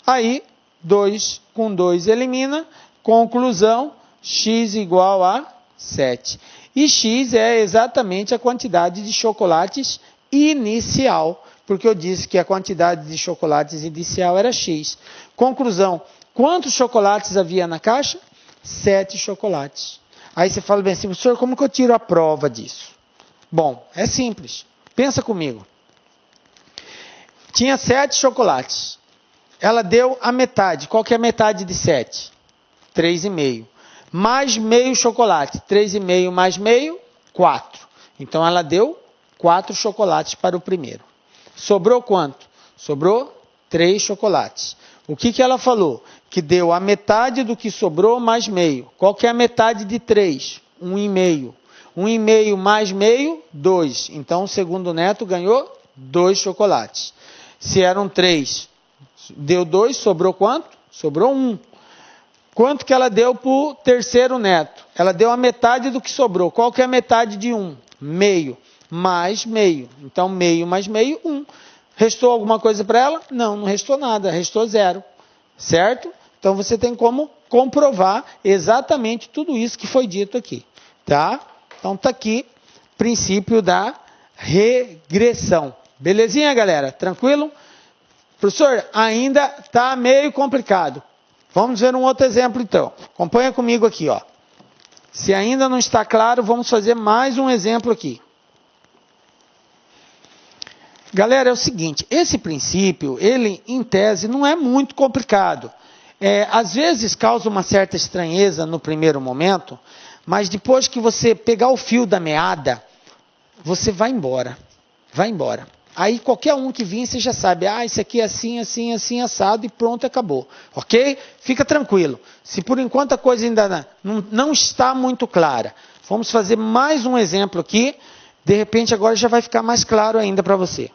Aí, 2 com 2 elimina. Conclusão, x igual a 7. E x é exatamente a quantidade de chocolates inicial, porque eu disse que a quantidade de chocolates inicial era x. Conclusão, quantos chocolates havia na caixa? 7 chocolates. Aí você fala bem assim, professor, como que eu tiro a prova disso? Bom, é simples. Pensa comigo. Tinha 7 chocolates. Ela deu a metade. Qual que é a metade de 7? 3,5. Mais meio chocolate. 3,5 mais meio, 4. Então ela deu 4 chocolates para o primeiro. Sobrou quanto? Sobrou 3 chocolates. O que ela falou? Que deu a metade do que sobrou mais meio. Qual que é a metade de 3? 1,5. 1,5 mais meio, 2. Então o segundo neto ganhou 2 chocolates. Se eram 3, deu 2, sobrou quanto? Sobrou 1. Quanto que ela deu para o terceiro neto? Ela deu a metade do que sobrou. Qual que é a metade de 1? Meio. Mais meio. Então meio mais meio, 1. Restou alguma coisa para ela? Não, não restou nada. Restou 0. Certo? Então você tem como comprovar exatamente tudo isso que foi dito aqui. Tá? Então está aqui, princípio da regressão. Belezinha, galera? Tranquilo? Professor, ainda está meio complicado. Vamos ver um outro exemplo, então. Acompanha comigo aqui, ó. Se ainda não está claro, vamos fazer mais um exemplo aqui. Galera, é o seguinte, esse princípio, ele, em tese, não é muito complicado. Às vezes causa uma certa estranheza no primeiro momento, mas depois que você pegar o fio da meada, você vai embora. Vai embora. Aí qualquer um que vir, você já sabe, isso aqui é assim, assim, assim, assado, e pronto, acabou. Ok? Fica tranquilo. Se por enquanto a coisa ainda não está muito clara, vamos fazer mais um exemplo aqui, de repente agora já vai ficar mais claro ainda para você.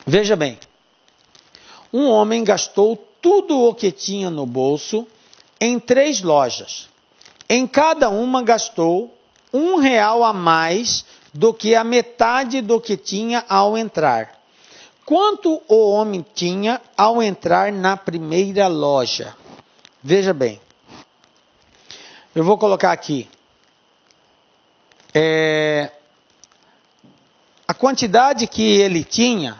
Veja bem, um homem gastou tudo o que tinha no bolso em 3 lojas. Em cada uma gastou R$1 a mais do que a metade do que tinha ao entrar. Quanto o homem tinha ao entrar na primeira loja? Veja bem. Eu vou colocar aqui. A quantidade que ele tinha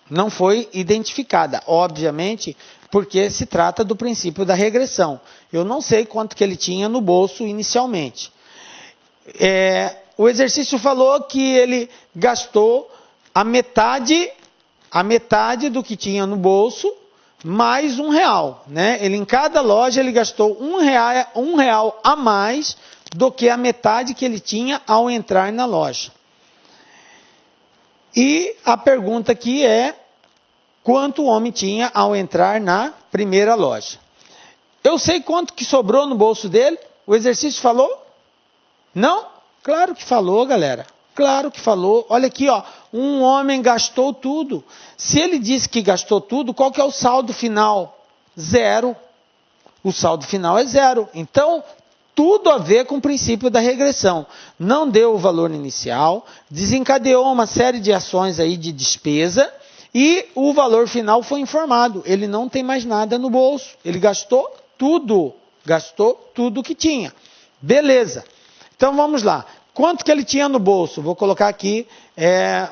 não foi identificada, obviamente, porque se trata do princípio da regressão. Eu não sei quanto que ele tinha no bolso inicialmente. O exercício falou que ele gastou a metade do que tinha no bolso, mais R$1, né? Em cada loja ele gastou R$1 a mais do que a metade que ele tinha ao entrar na loja. E a pergunta aqui é, quanto o homem tinha ao entrar na primeira loja? Eu sei quanto que sobrou no bolso dele? O exercício falou? Não? Claro que falou, galera. Claro que falou. Olha aqui, ó. Um homem gastou tudo. Se ele disse que gastou tudo, qual que é o saldo final? 0. O saldo final é 0. Então, tudo a ver com o princípio da regressão. Não deu o valor inicial, desencadeou uma série de ações aí de despesa e o valor final foi informado. Ele não tem mais nada no bolso. Ele gastou tudo que tinha. Beleza. Então vamos lá. Quanto que ele tinha no bolso? Vou colocar aqui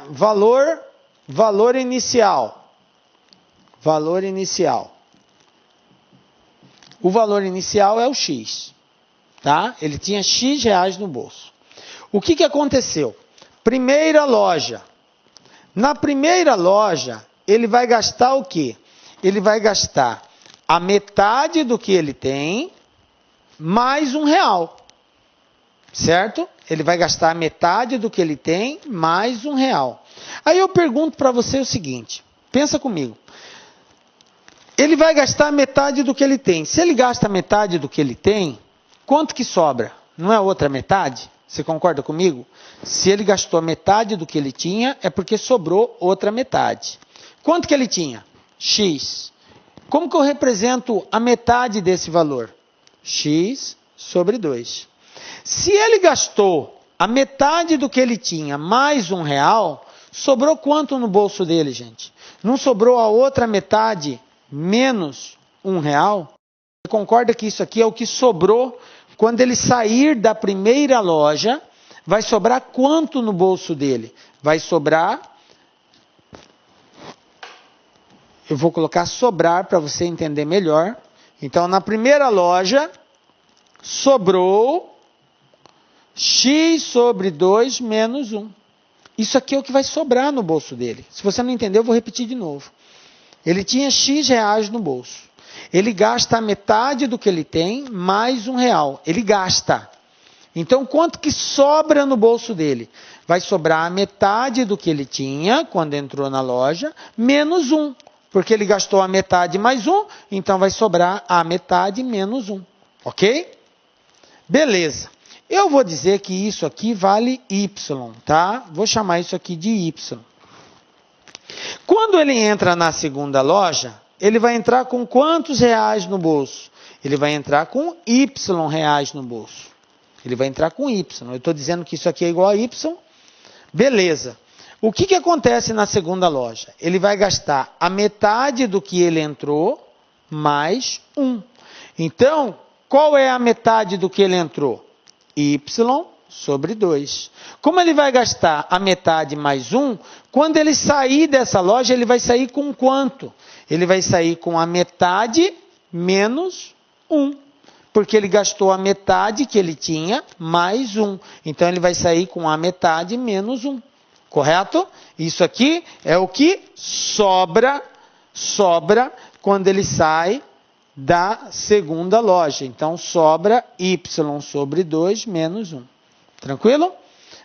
valor inicial. Valor inicial. O valor inicial é o X. Tá? Ele tinha X reais no bolso. O que aconteceu? Primeira loja. Na primeira loja, ele vai gastar o quê? Ele vai gastar a metade do que ele tem, mais R$1. Certo? Ele vai gastar a metade do que ele tem, mais R$1. Aí eu pergunto para você o seguinte, pensa comigo. Ele vai gastar a metade do que ele tem. Se ele gasta a metade do que ele tem, quanto que sobra? Não é outra metade? Você concorda comigo? Se ele gastou a metade do que ele tinha, é porque sobrou outra metade. Quanto que ele tinha? X. Como que eu represento a metade desse valor? X sobre 2. Se ele gastou a metade do que ele tinha mais R$1, sobrou quanto no bolso dele, gente? Não sobrou a outra metade menos R$1? Você concorda que isso aqui é o que sobrou? Quando ele sair da primeira loja, vai sobrar quanto no bolso dele? Vai sobrar, eu vou colocar sobrar para você entender melhor. Então, na primeira loja, sobrou X sobre 2 menos 1. Isso aqui é o que vai sobrar no bolso dele. Se você não entendeu, eu vou repetir de novo. Ele tinha X reais no bolso. Ele gasta a metade do que ele tem, mais R$1. Ele gasta. Então, quanto que sobra no bolso dele? Vai sobrar a metade do que ele tinha quando entrou na loja, menos 1. Porque ele gastou a metade mais 1, então vai sobrar a metade menos 1. Ok? Beleza. Eu vou dizer que isso aqui vale Y, tá? Vou chamar isso aqui de Y. Quando ele entra na segunda loja, ele vai entrar com quantos reais no bolso? Ele vai entrar com Y reais no bolso. Ele vai entrar com Y. Eu estou dizendo que isso aqui é igual a Y. Beleza. O que acontece na segunda loja? Ele vai gastar a metade do que ele entrou, mais 1. Então, qual é a metade do que ele entrou? Y sobre 2. Como ele vai gastar a metade mais 1, quando ele sair dessa loja, ele vai sair com quanto? Ele vai sair com a metade menos 1. Porque ele gastou a metade que ele tinha, mais 1. Então, ele vai sair com a metade menos 1. Correto? Isso aqui é o que sobra quando ele sai da segunda loja. Então, sobra Y sobre 2 menos 1. Tranquilo?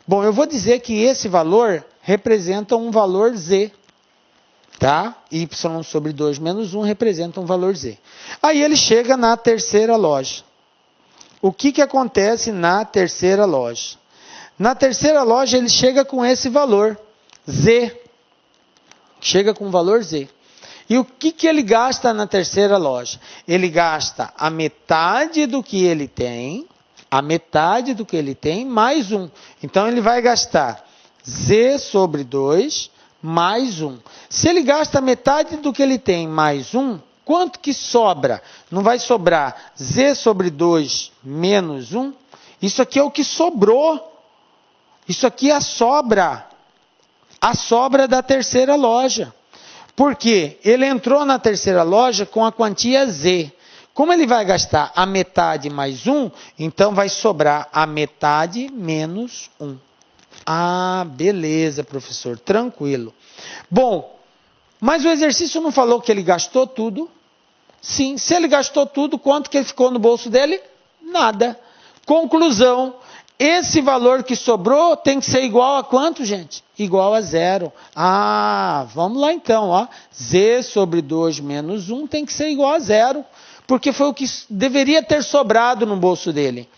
Bom, eu vou dizer que esse valor representa um valor Z. Tá? Y sobre 2 menos 1 representa um valor Z. Aí ele chega na terceira loja. O que acontece na terceira loja? Na terceira loja ele chega com esse valor, Z. Chega com o valor Z. E o que ele gasta na terceira loja? Ele gasta a metade do que ele tem, mais 1. Então ele vai gastar Z sobre 2 mais 1. Se ele gasta a metade do que ele tem mais 1, quanto que sobra? Não vai sobrar Z sobre 2 menos 1? Isso aqui é o que sobrou. Isso aqui é a sobra da terceira loja. Porque ele entrou na terceira loja com a quantia Z. Como ele vai gastar a metade mais 1, então vai sobrar a metade menos 1. Ah, beleza, professor, tranquilo. Bom, mas o exercício não falou que ele gastou tudo? Sim, se ele gastou tudo, quanto que ficou no bolso dele? Nada. Conclusão. Esse valor que sobrou tem que ser igual a quanto, gente? Igual a 0. Ah, vamos lá então. Ó. Z sobre 2 menos 1 tem que ser igual a 0. Porque foi o que deveria ter sobrado no bolso dele.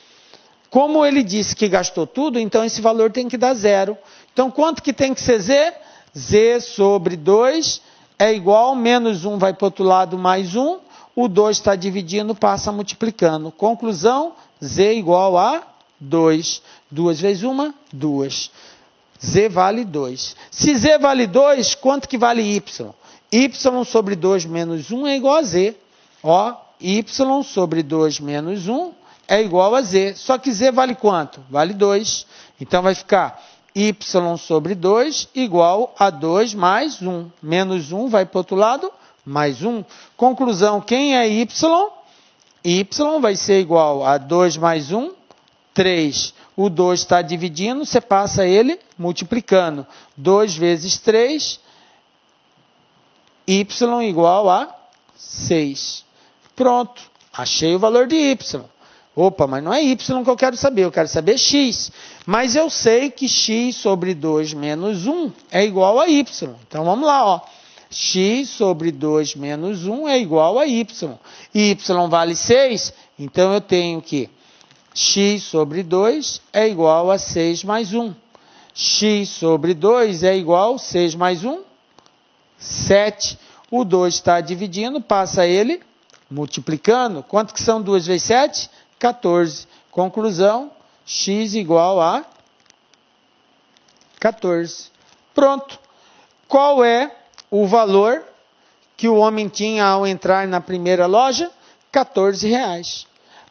Como ele disse que gastou tudo, então esse valor tem que dar 0. Então, quanto que tem que ser Z? Z sobre 2 é igual, menos 1 vai para o outro lado, mais 1. O 2 está dividindo, passa multiplicando. Conclusão, Z igual a 2. 2 vezes 1, 2. Z vale 2. Se Z vale 2, quanto que vale Y? Y sobre 2 menos 1 é igual a Z. Ó, Y sobre 2 menos 1 é igual a Z. Só que Z vale quanto? Vale 2. Então vai ficar Y sobre 2 igual a 2 mais 1. Menos 1 vai para o outro lado, mais 1. Conclusão, quem é Y? Y vai ser igual a 2 mais 1, 3. O 2 está dividindo, você passa ele multiplicando. 2 vezes 3, Y igual a 6. Pronto, achei o valor de Y. Opa, mas não é Y que eu quero saber X. Mas eu sei que X sobre 2 menos 1 é igual a Y. Então vamos lá, ó. X sobre 2 menos 1 é igual a Y. Y vale 6, então eu tenho que X sobre 2 é igual a 6 mais 1. X sobre 2 é igual a 6 mais 1, 7. O 2 está dividindo, passa ele multiplicando. Quanto que são 2 vezes 7? 14. Conclusão, X igual a 14. Pronto. Qual é o valor que o homem tinha ao entrar na primeira loja? R$14.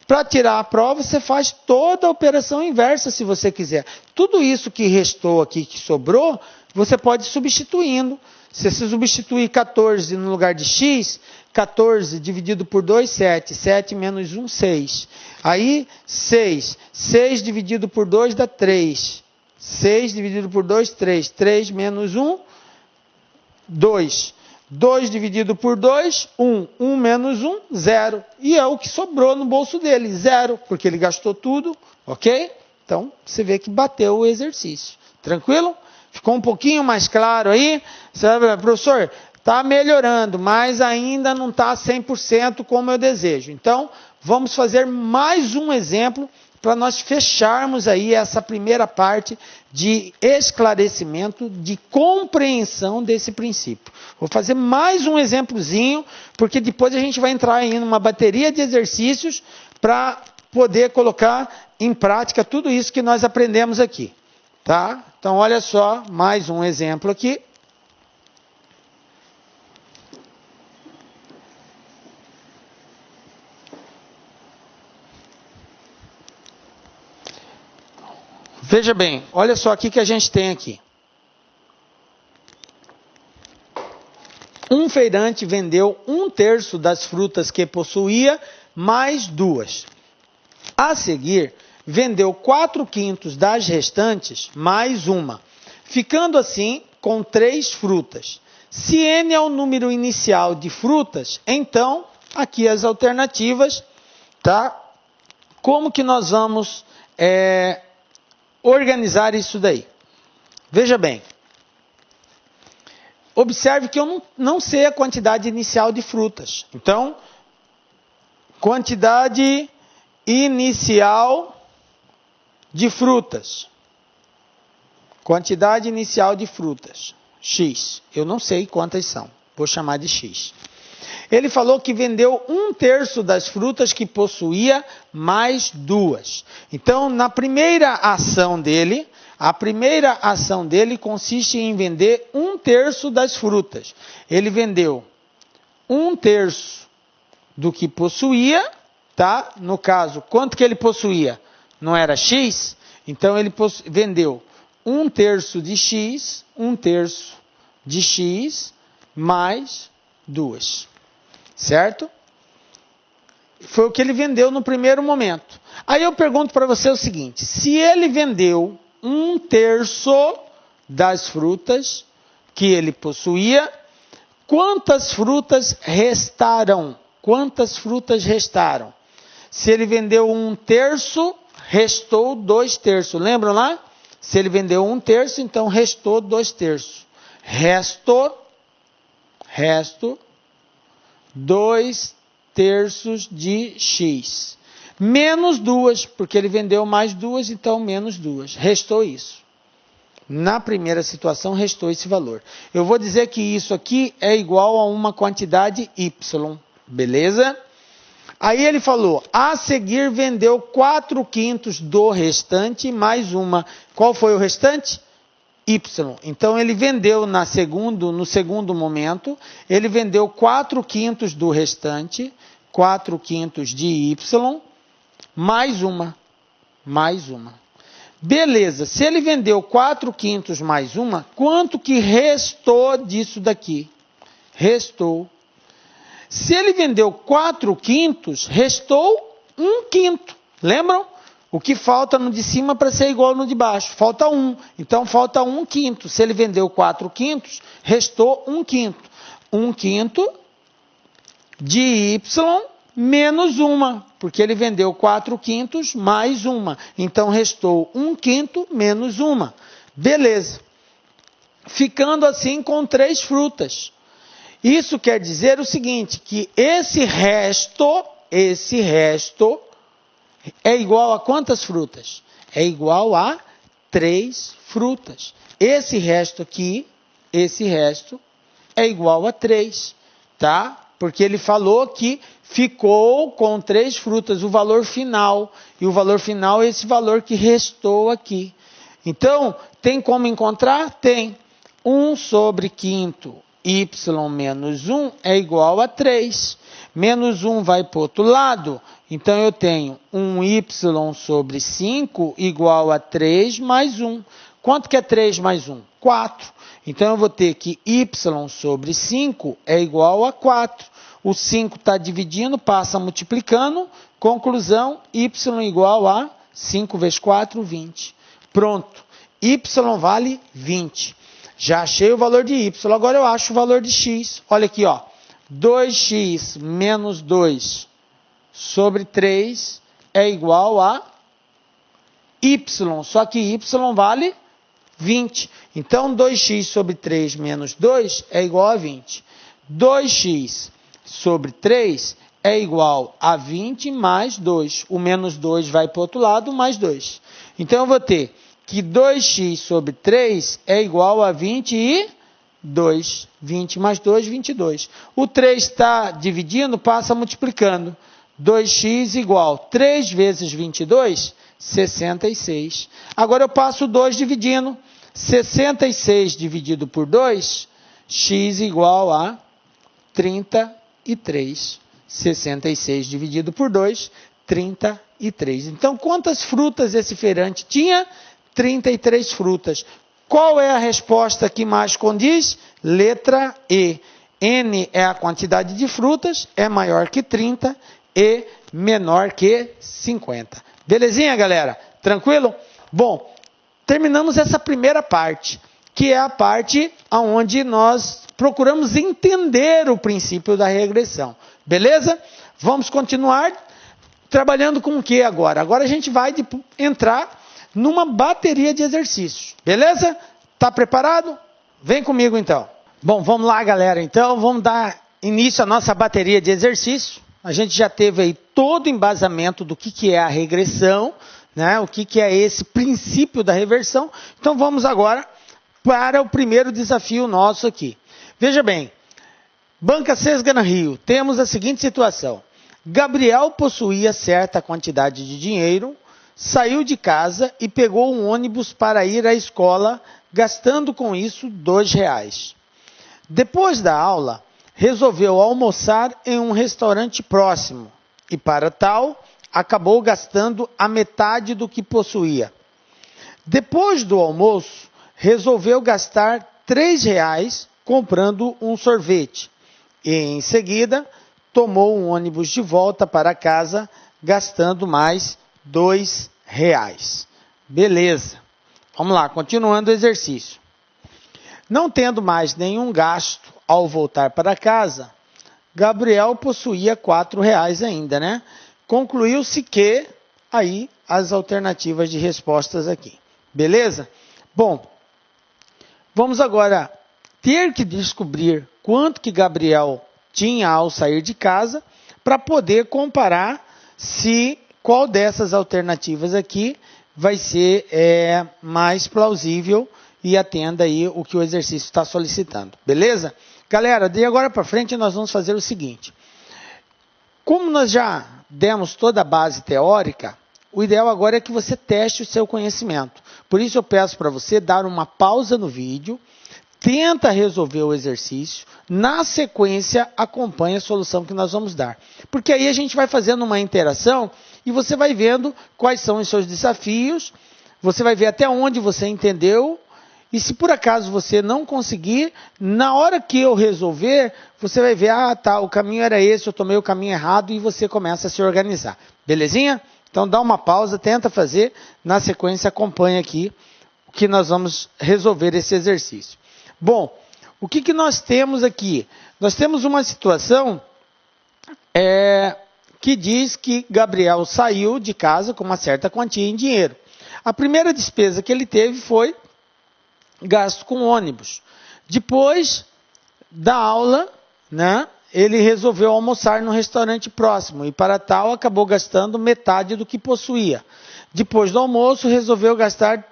Para tirar a prova, você faz toda a operação inversa, se você quiser. Tudo isso que restou aqui, que sobrou, você pode ir substituindo. Se você substituir 14 no lugar de x, 14 dividido por 2, 7. 7 menos 1, 6. Aí, 6. 6 dividido por 2 dá 3. 6 dividido por 2, 3. 3 menos 1, 2. 2 dividido por 2, 1. 1 menos 1, 0. E é o que sobrou no bolso dele, 0, porque ele gastou tudo, ok? Então, você vê que bateu o exercício. Tranquilo? Ficou um pouquinho mais claro aí? Sabe, professor, está melhorando, mas ainda não está 100% como eu desejo. Então, vamos fazer mais um exemplo para nós fecharmos aí essa primeira parte de esclarecimento, de compreensão desse princípio. Vou fazer mais um exemplozinho, porque depois a gente vai entrar aí numa bateria de exercícios para poder colocar em prática tudo isso que nós aprendemos aqui. Tá? Então, olha só, mais um exemplo aqui. Veja bem, olha só o que a gente tem aqui. Um feirante vendeu 1/3 das frutas que possuía, mais 2. A seguir, vendeu 4/5 das restantes, mais 1, ficando assim com 3 frutas. Se n é o número inicial de frutas, então, aqui as alternativas, tá? Como que nós vamos organizar isso daí? Veja bem, observe que eu não sei a quantidade inicial de frutas. Então, quantidade inicial de frutas. Quantidade inicial de frutas. X. Eu não sei quantas são. Vou chamar de X. Ele falou que vendeu 1/3 das frutas que possuía, mais 2. Então, na primeira ação dele, a primeira ação dele consiste em vender 1/3 das frutas. Ele vendeu 1/3 do que possuía, tá? No caso, quanto que ele possuía? Não era X? Então, ele vendeu 1/3 de X, 1/3 de X, mais 2. Certo? Foi o que ele vendeu no primeiro momento. Aí eu pergunto para você o seguinte: se ele vendeu 1/3 das frutas que ele possuía, quantas frutas restaram? Quantas frutas restaram? Se ele vendeu 1/3, restou 2/3. Lembram lá? Se ele vendeu 1/3, então restou 2/3. Resto 2/3 de X. Menos 2, porque ele vendeu mais 2, então menos 2. Restou isso. Na primeira situação, restou esse valor. Eu vou dizer que isso aqui é igual a uma quantidade Y. Beleza? Aí ele falou, a seguir vendeu 4/5 do restante, mais 1. Qual foi o restante? Y. Então, ele vendeu no segundo momento, ele vendeu 4/5 do restante, 4/5 de Y, mais 1. Mais 1. Beleza, se ele vendeu 4/5 mais 1, quanto que restou disso daqui? Restou. Se ele vendeu 4/5, restou 1/5. Lembram? O que falta no de cima para ser igual no de baixo? Falta 1. Então, falta 1/5. Se ele vendeu 4/5, restou 1/5. 1/5 de Y menos 1. Porque ele vendeu 4/5 mais 1. Então, restou 1/5 menos 1. Beleza. Ficando assim com 3 frutas. Isso quer dizer o seguinte, que esse resto é igual a quantas frutas? É igual a 3 frutas. Esse resto aqui, é igual a 3, tá? Porque ele falou que ficou com 3 frutas o valor final. E o valor final é esse valor que restou aqui. Então, tem como encontrar? Tem. 1/5 y menos 1 é igual a 3. Menos 1 vai para o outro lado. Então, eu tenho 1y/5 igual a 3 mais 1. Quanto que é 3 mais 1? 4. Então, eu vou ter que y/5 é igual a 4. O 5 está dividindo, passa multiplicando. Conclusão, y igual a 5 vezes 4, 20. Pronto. y vale 20. Já achei o valor de y, agora eu acho o valor de x. Olha aqui, ó. 2x menos 2 sobre 3 é igual a y, só que y vale 20. Então, 2x sobre 3 menos 2 é igual a 20. 2x sobre 3 é igual a 20 mais 2. O menos 2 vai para o outro lado, mais 2. Então, eu vou ter que 2x sobre 3 é igual a 22. 20 mais 2, 22. O 3 está dividindo, passa multiplicando. 2x igual 3 vezes 22, 66. Agora eu passo o 2 dividindo. 66 dividido por 2, x igual a 33. 66 dividido por 2, 33. Então, quantas frutas esse feirante tinha? 33 frutas. Qual é a resposta que mais condiz? Letra E. N é a quantidade de frutas, é maior que 30 e menor que 50. Belezinha, galera? Tranquilo? Bom, terminamos essa primeira parte, que é a parte onde nós procuramos entender o princípio da regressão. Beleza? Vamos continuar trabalhando com o que agora? Agora a gente vai entrar numa bateria de exercícios. Beleza? Tá preparado? Vem comigo então. Bom, vamos lá, galera. Então, vamos dar início à nossa bateria de exercícios. A gente já teve aí todo o embasamento do que é a regressão, né? O que é esse princípio da reversão. Então, vamos agora para o primeiro desafio nosso aqui. Veja bem, Banca Sesgana Rio, temos a seguinte situação. Gabriel possuía certa quantidade de dinheiro, saiu de casa e pegou um ônibus para ir à escola, gastando com isso R$2. Depois da aula, resolveu almoçar em um restaurante próximo e, para tal, acabou gastando a metade do que possuía. Depois do almoço, resolveu gastar R$3 comprando um sorvete e, em seguida, tomou um ônibus de volta para casa, gastando mais R$2. Beleza. Vamos lá, continuando o exercício. Não tendo mais nenhum gasto ao voltar para casa, Gabriel possuía R$4 ainda, né? Concluiu-se que, aí, as alternativas de respostas aqui. Beleza? Bom, vamos agora ter que descobrir quanto que Gabriel tinha ao sair de casa para poder comparar se qual dessas alternativas aqui vai ser mais plausível e atenda aí o que o exercício está solicitando. Beleza? Galera, de agora para frente nós vamos fazer o seguinte. Como nós já demos toda a base teórica, o ideal agora é que você teste o seu conhecimento. Por isso eu peço para você dar uma pausa no vídeo, tenta resolver o exercício, na sequência acompanhe a solução que nós vamos dar. Porque aí a gente vai fazendo uma interação e você vai vendo quais são os seus desafios, você vai ver até onde você entendeu. E se por acaso você não conseguir, na hora que eu resolver, você vai ver, tá, o caminho era esse, eu tomei o caminho errado e você começa a se organizar. Belezinha? Então dá uma pausa, tenta fazer, na sequência acompanha aqui o que nós vamos resolver esse exercício. Bom, o que nós temos aqui? Nós temos uma situação que diz que Gabriel saiu de casa com uma certa quantia em dinheiro. A primeira despesa que ele teve foi gasto com ônibus. Depois da aula, né, ele resolveu almoçar no restaurante próximo e, para tal, acabou gastando metade do que possuía. Depois do almoço, resolveu gastar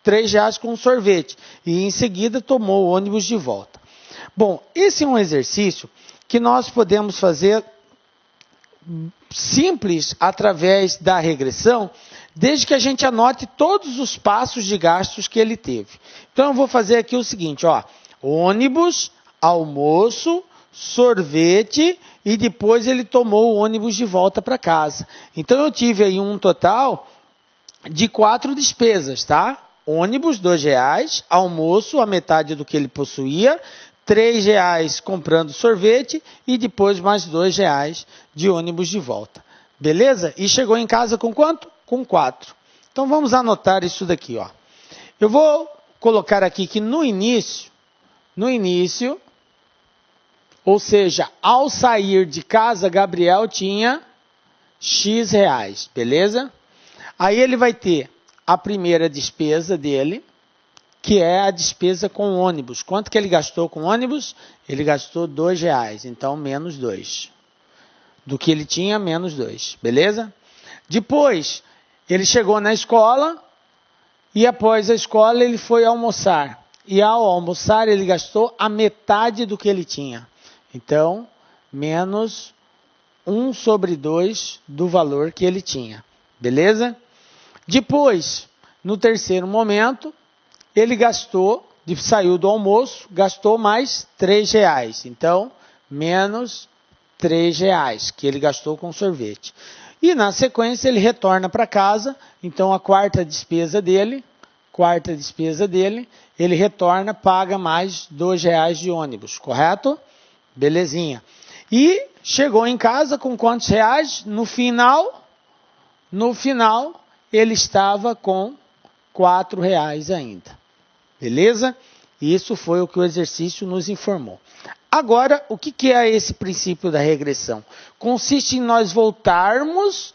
R$3 com um sorvete e, em seguida, tomou o ônibus de volta. Bom, esse é um exercício que nós podemos fazer simples através da regressão, desde que a gente anote todos os passos de gastos que ele teve. Então, eu vou fazer aqui o seguinte, ó, ônibus, almoço, sorvete e depois ele tomou o ônibus de volta para casa. Então, eu tive aí um total de 4 despesas, tá? Ônibus, R$2, almoço, a metade do que ele possuía, R$3 comprando sorvete e depois mais R$2 de ônibus de volta. Beleza? E chegou em casa com quanto? Com 4. Então, vamos anotar isso daqui, ó. Eu vou colocar aqui que no início, ou seja, ao sair de casa, Gabriel tinha X reais, beleza? Aí ele vai ter a primeira despesa dele, que é a despesa com ônibus. Quanto que ele gastou com ônibus? Ele gastou R$2, então menos 2. Do que ele tinha, menos 2, beleza? Depois, ele chegou na escola e após a escola ele foi almoçar. E ao almoçar ele gastou a metade do que ele tinha. Então, menos 1/2 do valor que ele tinha, beleza? Depois, no terceiro momento, ele saiu do almoço, gastou mais R$3. Então, menos R$3 que ele gastou com sorvete. E na sequência ele retorna para casa, então a quarta despesa dele, ele retorna, paga mais R$2 de ônibus, correto? Belezinha. E chegou em casa com quantos reais? No final, ele estava com R$4 ainda. Beleza? Isso foi o que o exercício nos informou. Agora, o que é esse princípio da regressão? Consiste em nós voltarmos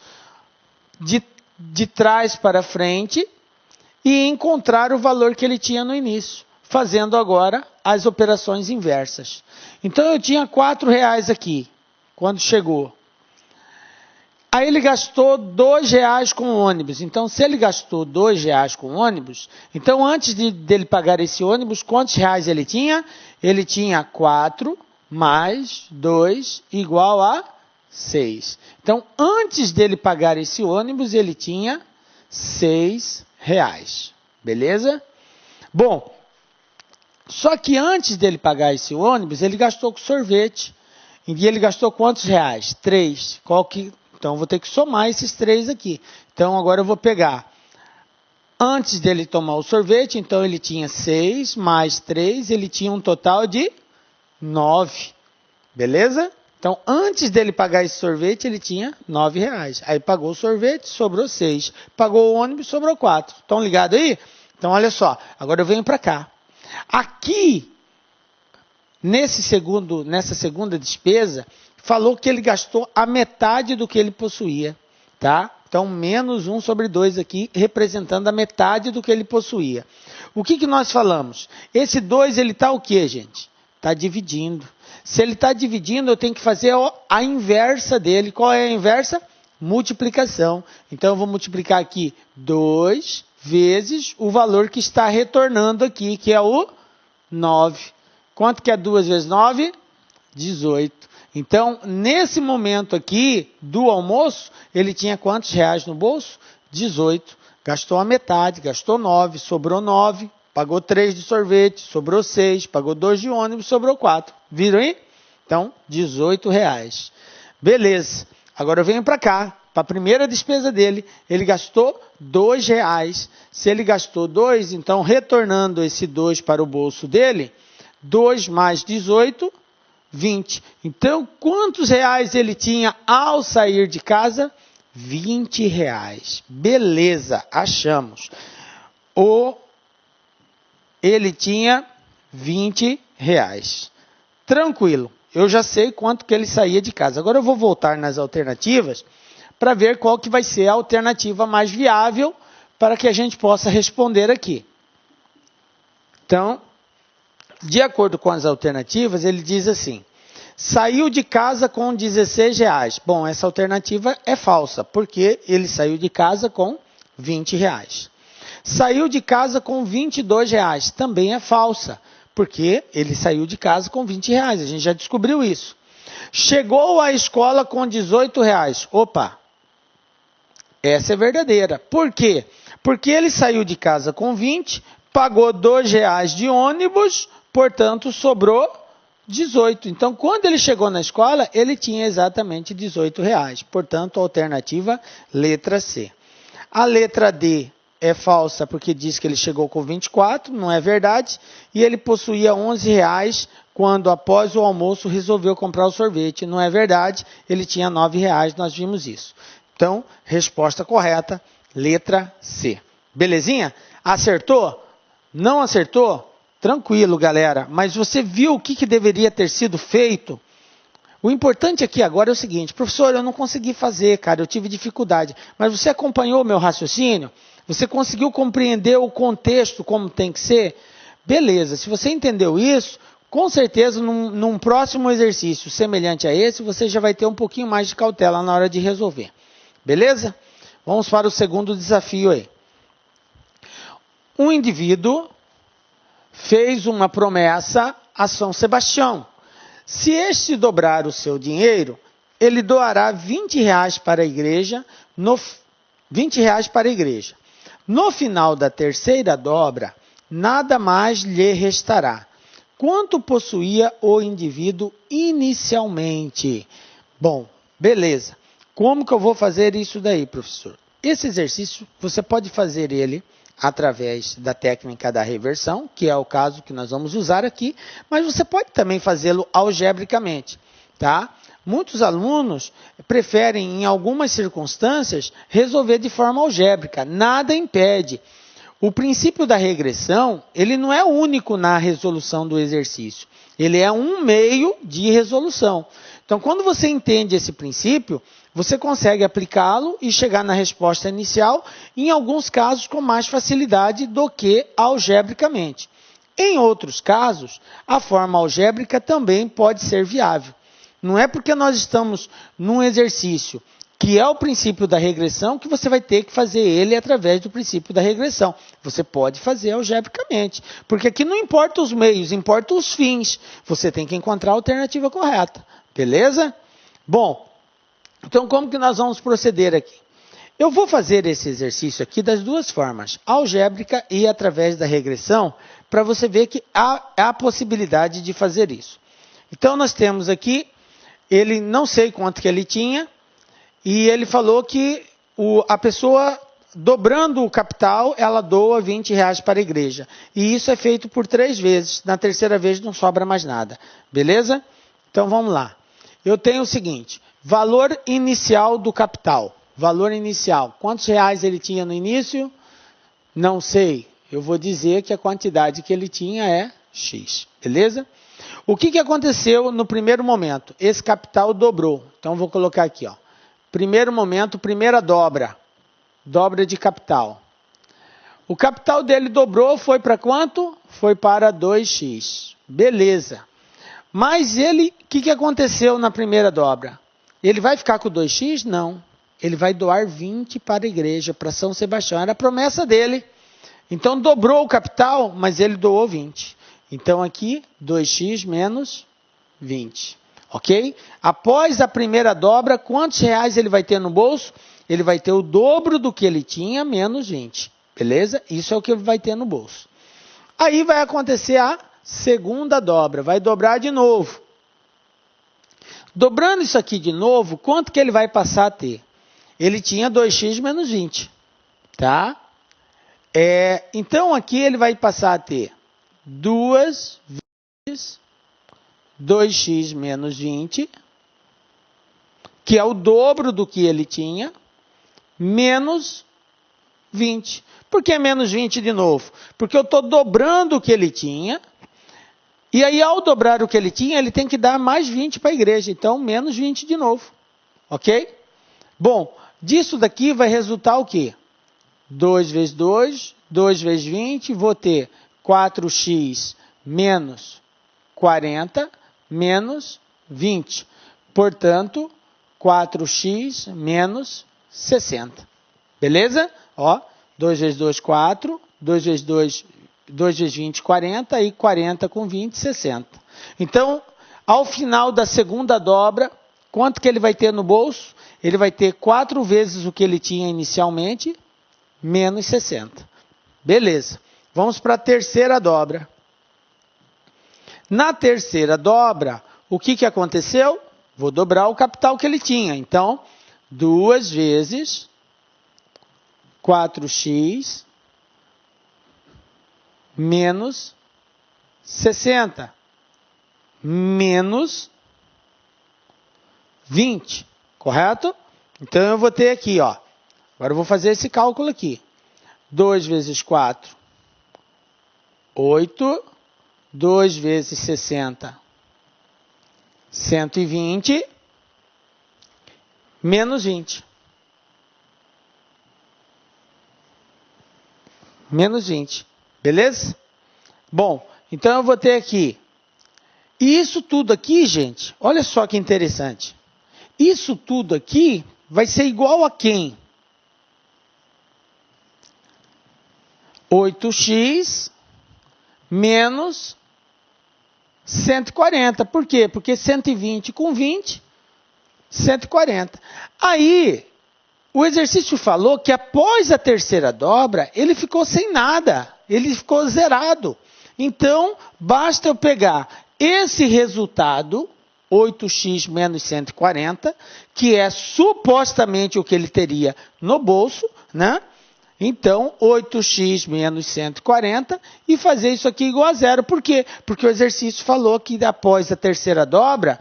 de trás para frente e encontrar o valor que ele tinha no início, fazendo agora as operações inversas. Então, eu tinha R$4 aqui, quando chegou. Aí ele gastou R$2 com ônibus. Então, se ele gastou R$2 com ônibus, então antes dele pagar esse ônibus, quantos reais ele tinha? Ele tinha 4 mais 2 igual a 6. Então, antes dele pagar esse ônibus, ele tinha R$6. Beleza? Bom, só que antes dele pagar esse ônibus, ele gastou com sorvete. E ele gastou quantos reais? 3. Então, eu vou ter que somar esses 3 aqui. Então, agora eu vou pegar. Antes dele tomar o sorvete, então ele tinha 6 mais 3, ele tinha um total de 9. Beleza? Então, antes dele pagar esse sorvete, ele tinha R$9. Aí pagou o sorvete, sobrou 6. Pagou o ônibus, sobrou 4. Estão ligados aí? Então, olha só. Agora eu venho para cá. Aqui, nessa segunda despesa, falou que ele gastou a metade do que ele possuía, tá? Então, menos 1/2 aqui, representando a metade do que ele possuía. O que nós falamos? Esse 2, ele está o quê, gente? Está dividindo. Se ele está dividindo, eu tenho que fazer a inversa dele. Qual é a inversa? Multiplicação. Então, eu vou multiplicar aqui 2 vezes o valor que está retornando aqui, que é o 9. Quanto que é 2 vezes 9? 18. Então, nesse momento aqui do almoço, ele tinha quantos reais no bolso? 18. Gastou a metade, gastou 9, sobrou 9, pagou 3 de sorvete, sobrou 6, pagou 2 de ônibus, sobrou 4. Viram aí? Então, R$18. Beleza. Agora eu venho para cá, para a primeira despesa dele, ele gastou R$2. Se ele gastou 2, então, retornando esse 2 para o bolso dele, 2 mais 18, 20. Então, quantos reais ele tinha ao sair de casa? R$20. Beleza, achamos. Ele tinha R$20. Tranquilo, eu já sei quanto que ele saía de casa. Agora eu vou voltar nas alternativas para ver qual que vai ser a alternativa mais viável para que a gente possa responder aqui. Então, de acordo com as alternativas, ele diz assim: saiu de casa com R$16. Bom, essa alternativa é falsa, porque ele saiu de casa com R$20. Saiu de casa com R$22. Também é falsa, porque ele saiu de casa com R$20. A gente já descobriu isso. Chegou à escola com R$18. Opa, essa é verdadeira. Por quê? Porque ele saiu de casa com 20, pagou R$2 de ônibus, portanto, sobrou 18. Então, quando ele chegou na escola, ele tinha exatamente R$18. Portanto, a alternativa letra C. A letra D é falsa porque diz que ele chegou com 24, não é verdade. E ele possuía R$11 quando, após o almoço, resolveu comprar o sorvete. Não é verdade, ele tinha R$9, nós vimos isso. Então, resposta correta, letra C. Belezinha? Acertou? Não acertou? Tranquilo, galera. Mas você viu o que deveria ter sido feito? O importante aqui agora é o seguinte, professor, eu não consegui fazer, cara, eu tive dificuldade. Mas você acompanhou o meu raciocínio? Você conseguiu compreender o contexto como tem que ser? Beleza, se você entendeu isso, com certeza num próximo exercício semelhante a esse, você já vai ter um pouquinho mais de cautela na hora de resolver. Beleza? Vamos para o segundo desafio aí. Um indivíduo fez uma promessa a São Sebastião. Se este dobrar o seu dinheiro, ele doará R$20 para a igreja, R$20 para a igreja. No final da terceira dobra, nada mais lhe restará. Quanto possuía o indivíduo inicialmente? Bom, beleza. Como que eu vou fazer isso daí, professor? Esse exercício, você pode fazer ele através da técnica da reversão, que é o caso que nós vamos usar aqui, mas você pode também fazê-lo algebricamente, tá? Muitos alunos preferem, em algumas circunstâncias, resolver de forma algébrica. Nada impede. O princípio da regressão, ele não é único na resolução do exercício. Ele é um meio de resolução. Então, quando você entende esse princípio, você consegue aplicá-lo e chegar na resposta inicial, em alguns casos com mais facilidade do que algebricamente. Em outros casos, a forma algébrica também pode ser viável. Não é porque nós estamos num exercício que é o princípio da regressão que você vai ter que fazer ele através do princípio da regressão. Você pode fazer algebricamente, porque aqui não importa os meios, importa os fins. Você tem que encontrar a alternativa correta. Beleza? Bom, então como que nós vamos proceder aqui? Eu vou fazer esse exercício aqui das duas formas, algébrica e através da regressão, para você ver que há a possibilidade de fazer isso. Então nós temos aqui, ele não sei quanto que ele tinha, e ele falou que a pessoa, dobrando o capital, ela doa R$20 para a igreja. E isso é feito por 3 vezes, na terceira vez não sobra mais nada. Beleza? Então vamos lá. Eu tenho o seguinte, valor inicial do capital. Valor inicial. Quantos reais ele tinha no início? Não sei. Eu vou dizer que a quantidade que ele tinha é X. Beleza? O que aconteceu no primeiro momento? Esse capital dobrou. Então vou colocar aqui, ó. Primeiro momento, primeira dobra. Dobra de capital. O capital dele dobrou, foi para quanto? Foi para 2x. Beleza. Mas ele, o que aconteceu na primeira dobra? Ele vai ficar com 2x? Não. Ele vai doar 20 para a igreja, para São Sebastião. Era a promessa dele. Então dobrou o capital, mas ele doou 20. Então aqui, 2x menos 20. Ok? Após a primeira dobra, quantos reais ele vai ter no bolso? Ele vai ter o dobro do que ele tinha, menos 20. Beleza? Isso é o que ele vai ter no bolso. Aí vai acontecer a segunda dobra. Vai dobrar de novo. Dobrando isso aqui de novo, quanto que ele vai passar a ter? Ele tinha 2x menos 20. Tá? Então aqui ele vai passar a ter 2 vezes 2x menos 20, que é o dobro do que ele tinha, menos 20. Por que menos 20 de novo? Porque eu estou dobrando o que ele tinha, e aí ao dobrar o que ele tinha, ele tem que dar mais 20 para a igreja. Então, menos 20 de novo. Ok? Bom, disso daqui vai resultar o quê? 2 vezes 2, 2 vezes 20, vou ter 4x menos 40, menos 20. Portanto, 4x menos 60. Beleza? Ó, 2 vezes 2, 4. 2 vezes 2, 2 vezes 20, 40. E 40 com 20, 60. Então, ao final da segunda dobra, quanto que ele vai ter no bolso? Ele vai ter 4 vezes o que ele tinha inicialmente, menos 60. Beleza. Vamos para a terceira dobra. Na terceira dobra, o que aconteceu? Vou dobrar o capital que ele tinha. Então, 2 vezes 4x menos 60. Menos 20. Correto? Então, eu vou ter aqui, ó. Agora eu vou fazer esse cálculo aqui. 2 vezes 4 8, 2 vezes 60, 120, menos 20. Menos 20, beleza? Bom, então eu vou ter aqui, e isso tudo aqui, gente, olha só que interessante. Isso tudo aqui vai ser igual a quem? 8x menos 140. Por quê? Porque 120 com 20, 140. Aí, o exercício falou que após a terceira dobra, ele ficou sem nada. Ele ficou zerado. Então, basta eu pegar esse resultado, 8x menos 140, que é supostamente o que ele teria no bolso, né? Então, 8x menos 140 e fazer isso aqui igual a zero. Por quê? Porque o exercício falou que após a terceira dobra,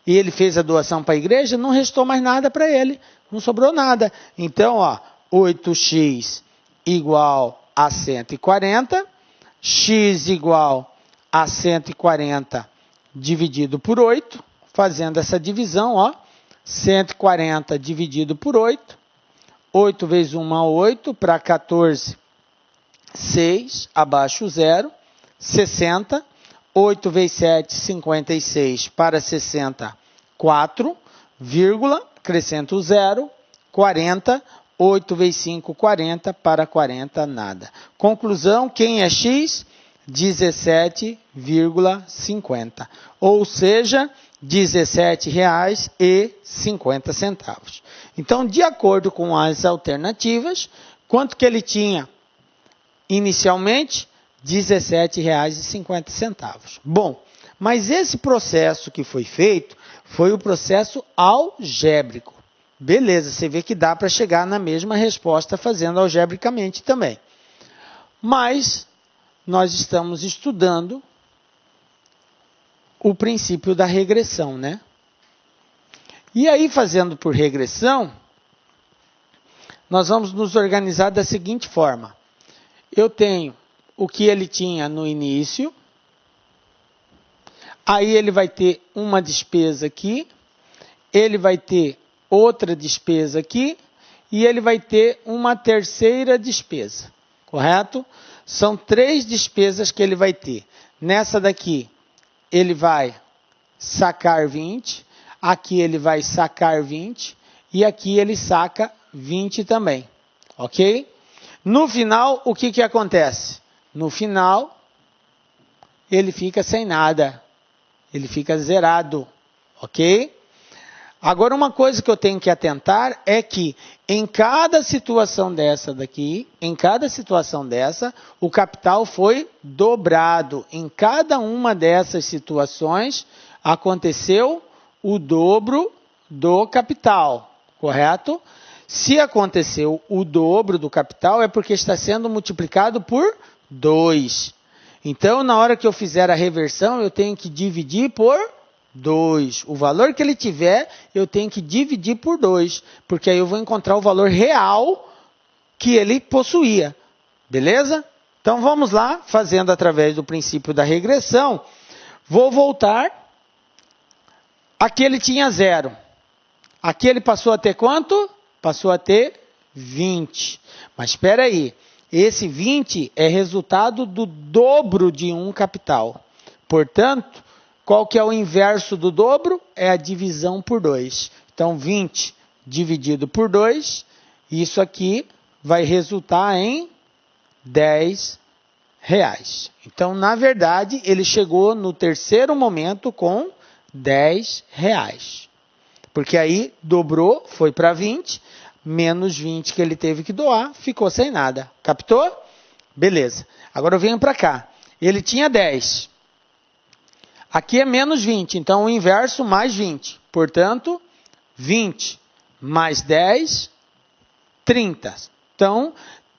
e ele fez a doação para a igreja, não restou mais nada para ele. Não sobrou nada. Então, ó, 8x igual a 140, x igual a 140 dividido por 8, fazendo essa divisão, ó, 140 dividido por 8, 8 vezes 1 é 8, para 14, 6, abaixo 0, 60, 8 vezes 7, 56, para 60, 4, vírgula, acrescento 0, 40, 8 vezes 5, 40, para 40, nada. Conclusão, quem é x? 17,50. Ou seja, R$ 17,50. Então, de acordo com as alternativas, quanto que ele tinha inicialmente? R$ 17,50. Bom, mas esse processo que foi feito foi o processo algébrico. Beleza, você vê que dá para chegar na mesma resposta fazendo algebricamente também. Mas nós estamos estudando o princípio da regressão, né? E aí, fazendo por regressão, nós vamos nos organizar da seguinte forma. Eu tenho o que ele tinha no início, aí ele vai ter uma despesa aqui, ele vai ter outra despesa aqui, e ele vai ter uma terceira despesa, correto? São 3 despesas que ele vai ter. Nessa daqui, ele vai sacar 20, aqui ele vai sacar 20, e aqui ele saca 20 também, ok? No final, o que acontece? No final, ele fica sem nada, ele fica zerado, ok? Agora, uma coisa que eu tenho que atentar é que em cada situação dessa daqui, o capital foi dobrado. Em cada uma dessas situações, aconteceu o dobro do capital, correto? Se aconteceu o dobro do capital, é porque está sendo multiplicado por 2. Então, na hora que eu fizer a reversão, eu tenho que dividir por 2. O valor que ele tiver, eu tenho que dividir por 2, porque aí eu vou encontrar o valor real que ele possuía. Beleza? Então vamos lá, fazendo através do princípio da regressão. Vou voltar. Aqui ele tinha 0. Aqui ele passou a ter quanto? Passou a ter 20. Mas espera aí, esse 20 é resultado do dobro de um capital. Portanto, qual que é o inverso do dobro? É a divisão por 2. Então, 20 dividido por 2, isso aqui vai resultar em R$10. Então, na verdade, ele chegou no terceiro momento com R$10. Porque aí dobrou, foi para 20, menos 20 que ele teve que doar, ficou sem nada. Captou? Beleza. Agora eu venho para cá. Ele tinha 10. Aqui é menos 20, então o inverso mais 20. Portanto, 20 mais 10, 30. Então,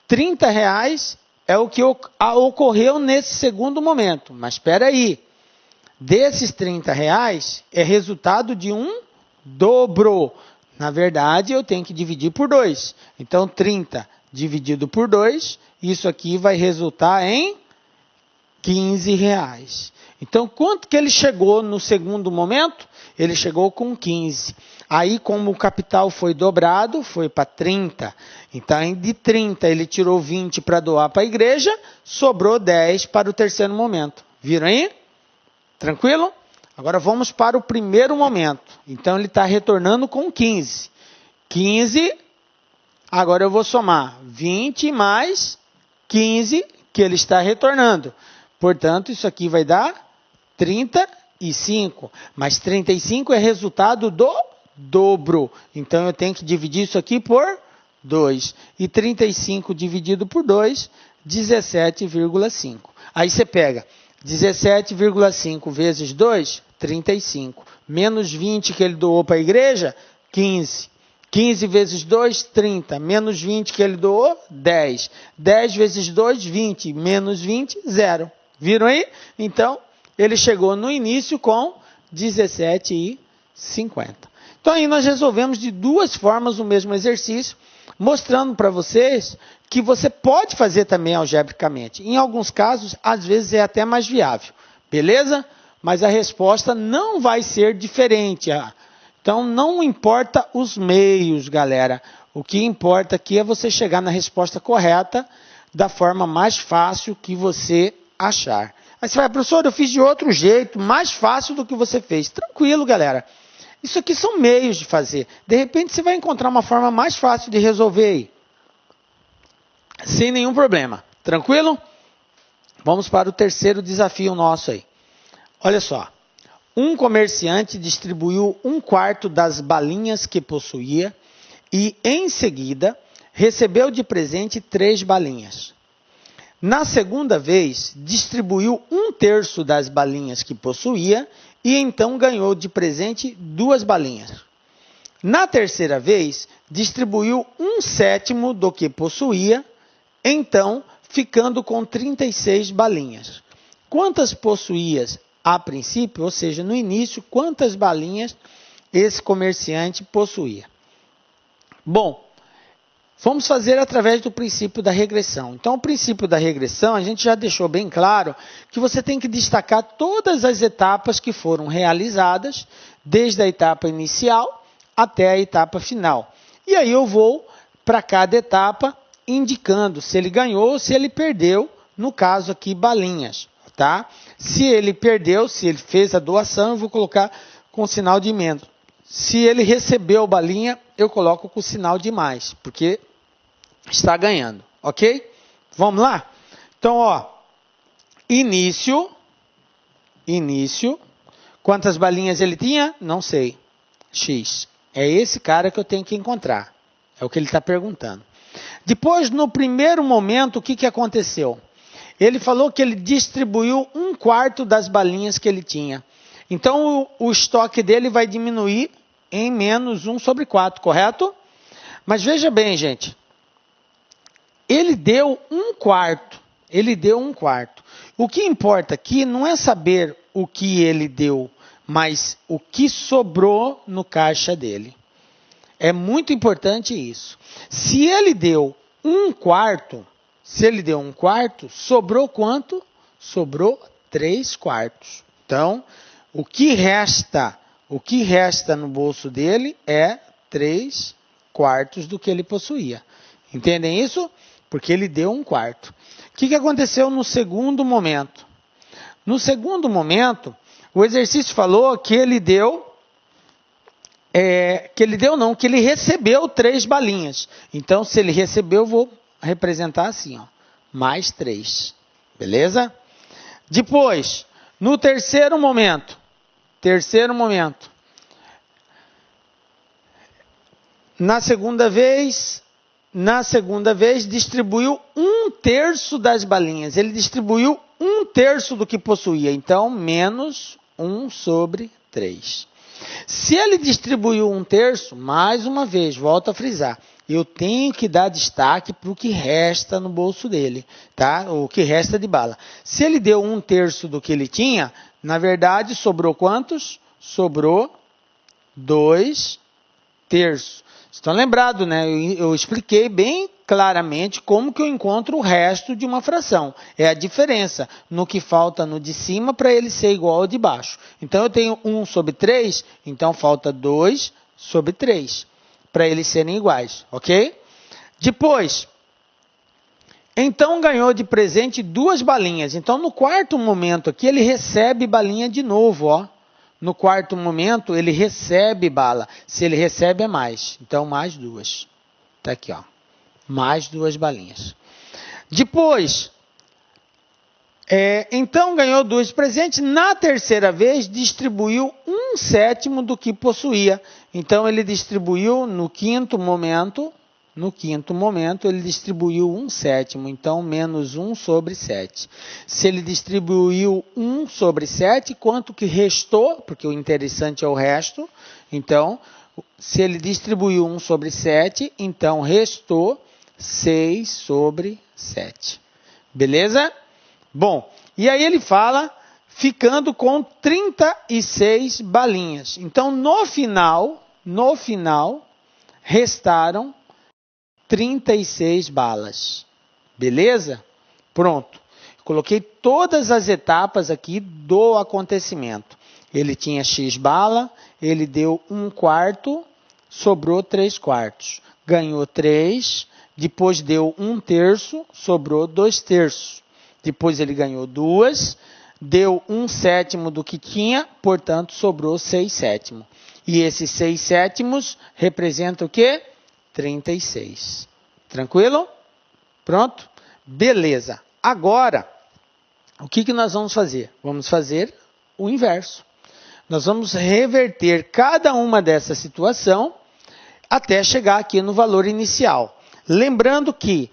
R$30 é o que ocorreu nesse segundo momento. Mas espera aí, desses R$30 é resultado de um dobro. Na verdade, eu tenho que dividir por 2. Então, 30 dividido por 2, isso aqui vai resultar em R$15. Então, quanto que ele chegou no segundo momento? Ele chegou com 15. Aí, como o capital foi dobrado, foi para 30. Então, de 30, ele tirou 20 para doar para a igreja, sobrou 10 para o terceiro momento. Viram aí? Tranquilo? Agora, vamos para o primeiro momento. Então, ele está retornando com 15. 15, agora eu vou somar 20 mais 15 que ele está retornando. Portanto, isso aqui vai dar 35. Mas 35 é resultado do dobro. Então, eu tenho que dividir isso aqui por 2. E 35 dividido por 2, 17,5. Aí você pega 17,5 vezes 2, 35. Menos 20 que ele doou para a igreja, 15. 15 vezes 2, 30. Menos 20 que ele doou, 10. 10 vezes 2, 20. Menos 20, 0. Viram aí? Então, ele chegou no início com 17,50. Então, aí nós resolvemos de duas formas o mesmo exercício, mostrando para vocês que você pode fazer também algebricamente. Em alguns casos, às vezes é até mais viável. Beleza? Mas a resposta não vai ser diferente. Então, não importa os meios, galera. O que importa aqui é você chegar na resposta correta da forma mais fácil que você achar. Aí você vai, professor, eu fiz de outro jeito, mais fácil do que você fez. Tranquilo, galera. Isso aqui são meios de fazer. De repente, você vai encontrar uma forma mais fácil de resolver aí. Sem nenhum problema. Tranquilo? Vamos para o terceiro desafio nosso aí. Olha só. Um comerciante distribuiu 1/4 das balinhas que possuía e, em seguida, recebeu de presente 3 balinhas. Na segunda vez, distribuiu 1/3 das balinhas que possuía e então ganhou de presente 2 balinhas. Na terceira vez, distribuiu 1/7 do que possuía, então ficando com 36 balinhas. Quantas possuías a princípio, ou seja, no início, quantas balinhas esse comerciante possuía? Bom, vamos fazer através do princípio da regressão. Então, o princípio da regressão, a gente já deixou bem claro que você tem que destacar todas as etapas que foram realizadas, desde a etapa inicial até a etapa final. E aí eu vou para cada etapa indicando se ele ganhou ou se ele perdeu, no caso aqui, balinhas. Tá? Se ele perdeu, se ele fez a doação, eu vou colocar com sinal de menos. Se ele recebeu balinha, eu coloco com sinal de mais, porque está ganhando, ok? Vamos lá? Então, ó, início, quantas balinhas ele tinha? Não sei, X. É esse cara que eu tenho que encontrar, é o que ele está perguntando. Depois, no primeiro momento, o que aconteceu? Ele falou que ele distribuiu 1/4 das balinhas que ele tinha. Então, o estoque dele vai diminuir em menos 1/4, correto? Mas veja bem, gente. Ele deu 1/4. Ele deu 1/4. O que importa aqui não é saber o que ele deu, mas o que sobrou no caixa dele. É muito importante isso. Se ele deu 1/4... Se ele deu 1/4, sobrou quanto? Sobrou 3/4. Então, o que resta no bolso dele é 3/4 do que ele possuía. Entendem isso? Porque ele deu 1/4. O que aconteceu no segundo momento? No segundo momento, o exercício falou que ele que ele recebeu 3 balinhas. Então, se ele recebeu, eu vou representar assim, ó, mais 3, beleza? Depois, no terceiro momento, na segunda vez, distribuiu 1/3 das balinhas, ele distribuiu 1/3 do que possuía, então, menos 1/3. Se ele distribuiu 1/3, mais uma vez, volto a frisar, eu tenho que dar destaque para o que resta no bolso dele, tá? O que resta de bala. Se ele deu 1/3 do que ele tinha, na verdade, sobrou quantos? Sobrou 2/3. Estão lembrados, né? Eu expliquei bem claramente como que eu encontro o resto de uma fração. É a diferença no que falta no de cima para ele ser igual ao de baixo. Então, eu tenho 1 sobre 3, então falta 2 sobre 3, para eles serem iguais, ok? Depois, então ganhou de presente 2 balinhas. Então, no quarto momento aqui, ele recebe balinha de novo, ó. No quarto momento, ele recebe bala. Se ele recebe, é mais. Então, mais 2. Tá aqui, ó. Mais 2 balinhas. Depois, então ganhou 2 presentes. Na terceira vez, distribuiu 1/7 do que possuía. Então, ele distribuiu no quinto momento, ele distribuiu 1/7. Então, menos 1 sobre 7. Se ele distribuiu 1 sobre 7, quanto que restou? Porque o interessante é o resto. Então, se ele distribuiu 1 sobre 7, então restou 6 sobre 7. Beleza? Bom, e aí ele fala, ficando com 36 balinhas. Então, no final, restaram 36 balas. Beleza? Pronto. Coloquei todas as etapas aqui do acontecimento. Ele tinha X bala, ele deu 1/4, sobrou 3/4. Ganhou 3, depois deu 1/3, sobrou 2/3. Depois ele ganhou 2, deu 1/7 do que tinha, portanto sobrou 6/7. E esses 6/7 representam o quê? 36. Tranquilo? Pronto? Beleza. Agora, o que nós vamos fazer? Vamos fazer o inverso. Nós vamos reverter cada uma dessa situação até chegar aqui no valor inicial. Lembrando que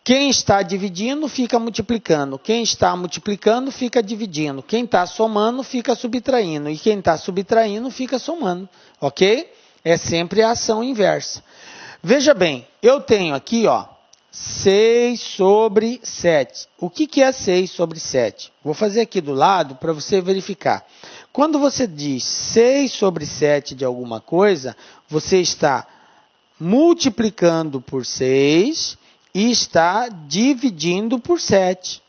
quem está dividindo fica multiplicando, quem está multiplicando fica dividindo, quem está somando fica subtraindo e quem está subtraindo fica somando, ok? É sempre a ação inversa. Veja bem, eu tenho aqui, ó, 6 sobre 7. O que é 6 sobre 7? Vou fazer aqui do lado para você verificar. Quando você diz 6 sobre 7 de alguma coisa, você está multiplicando por 6 e está dividindo por 7.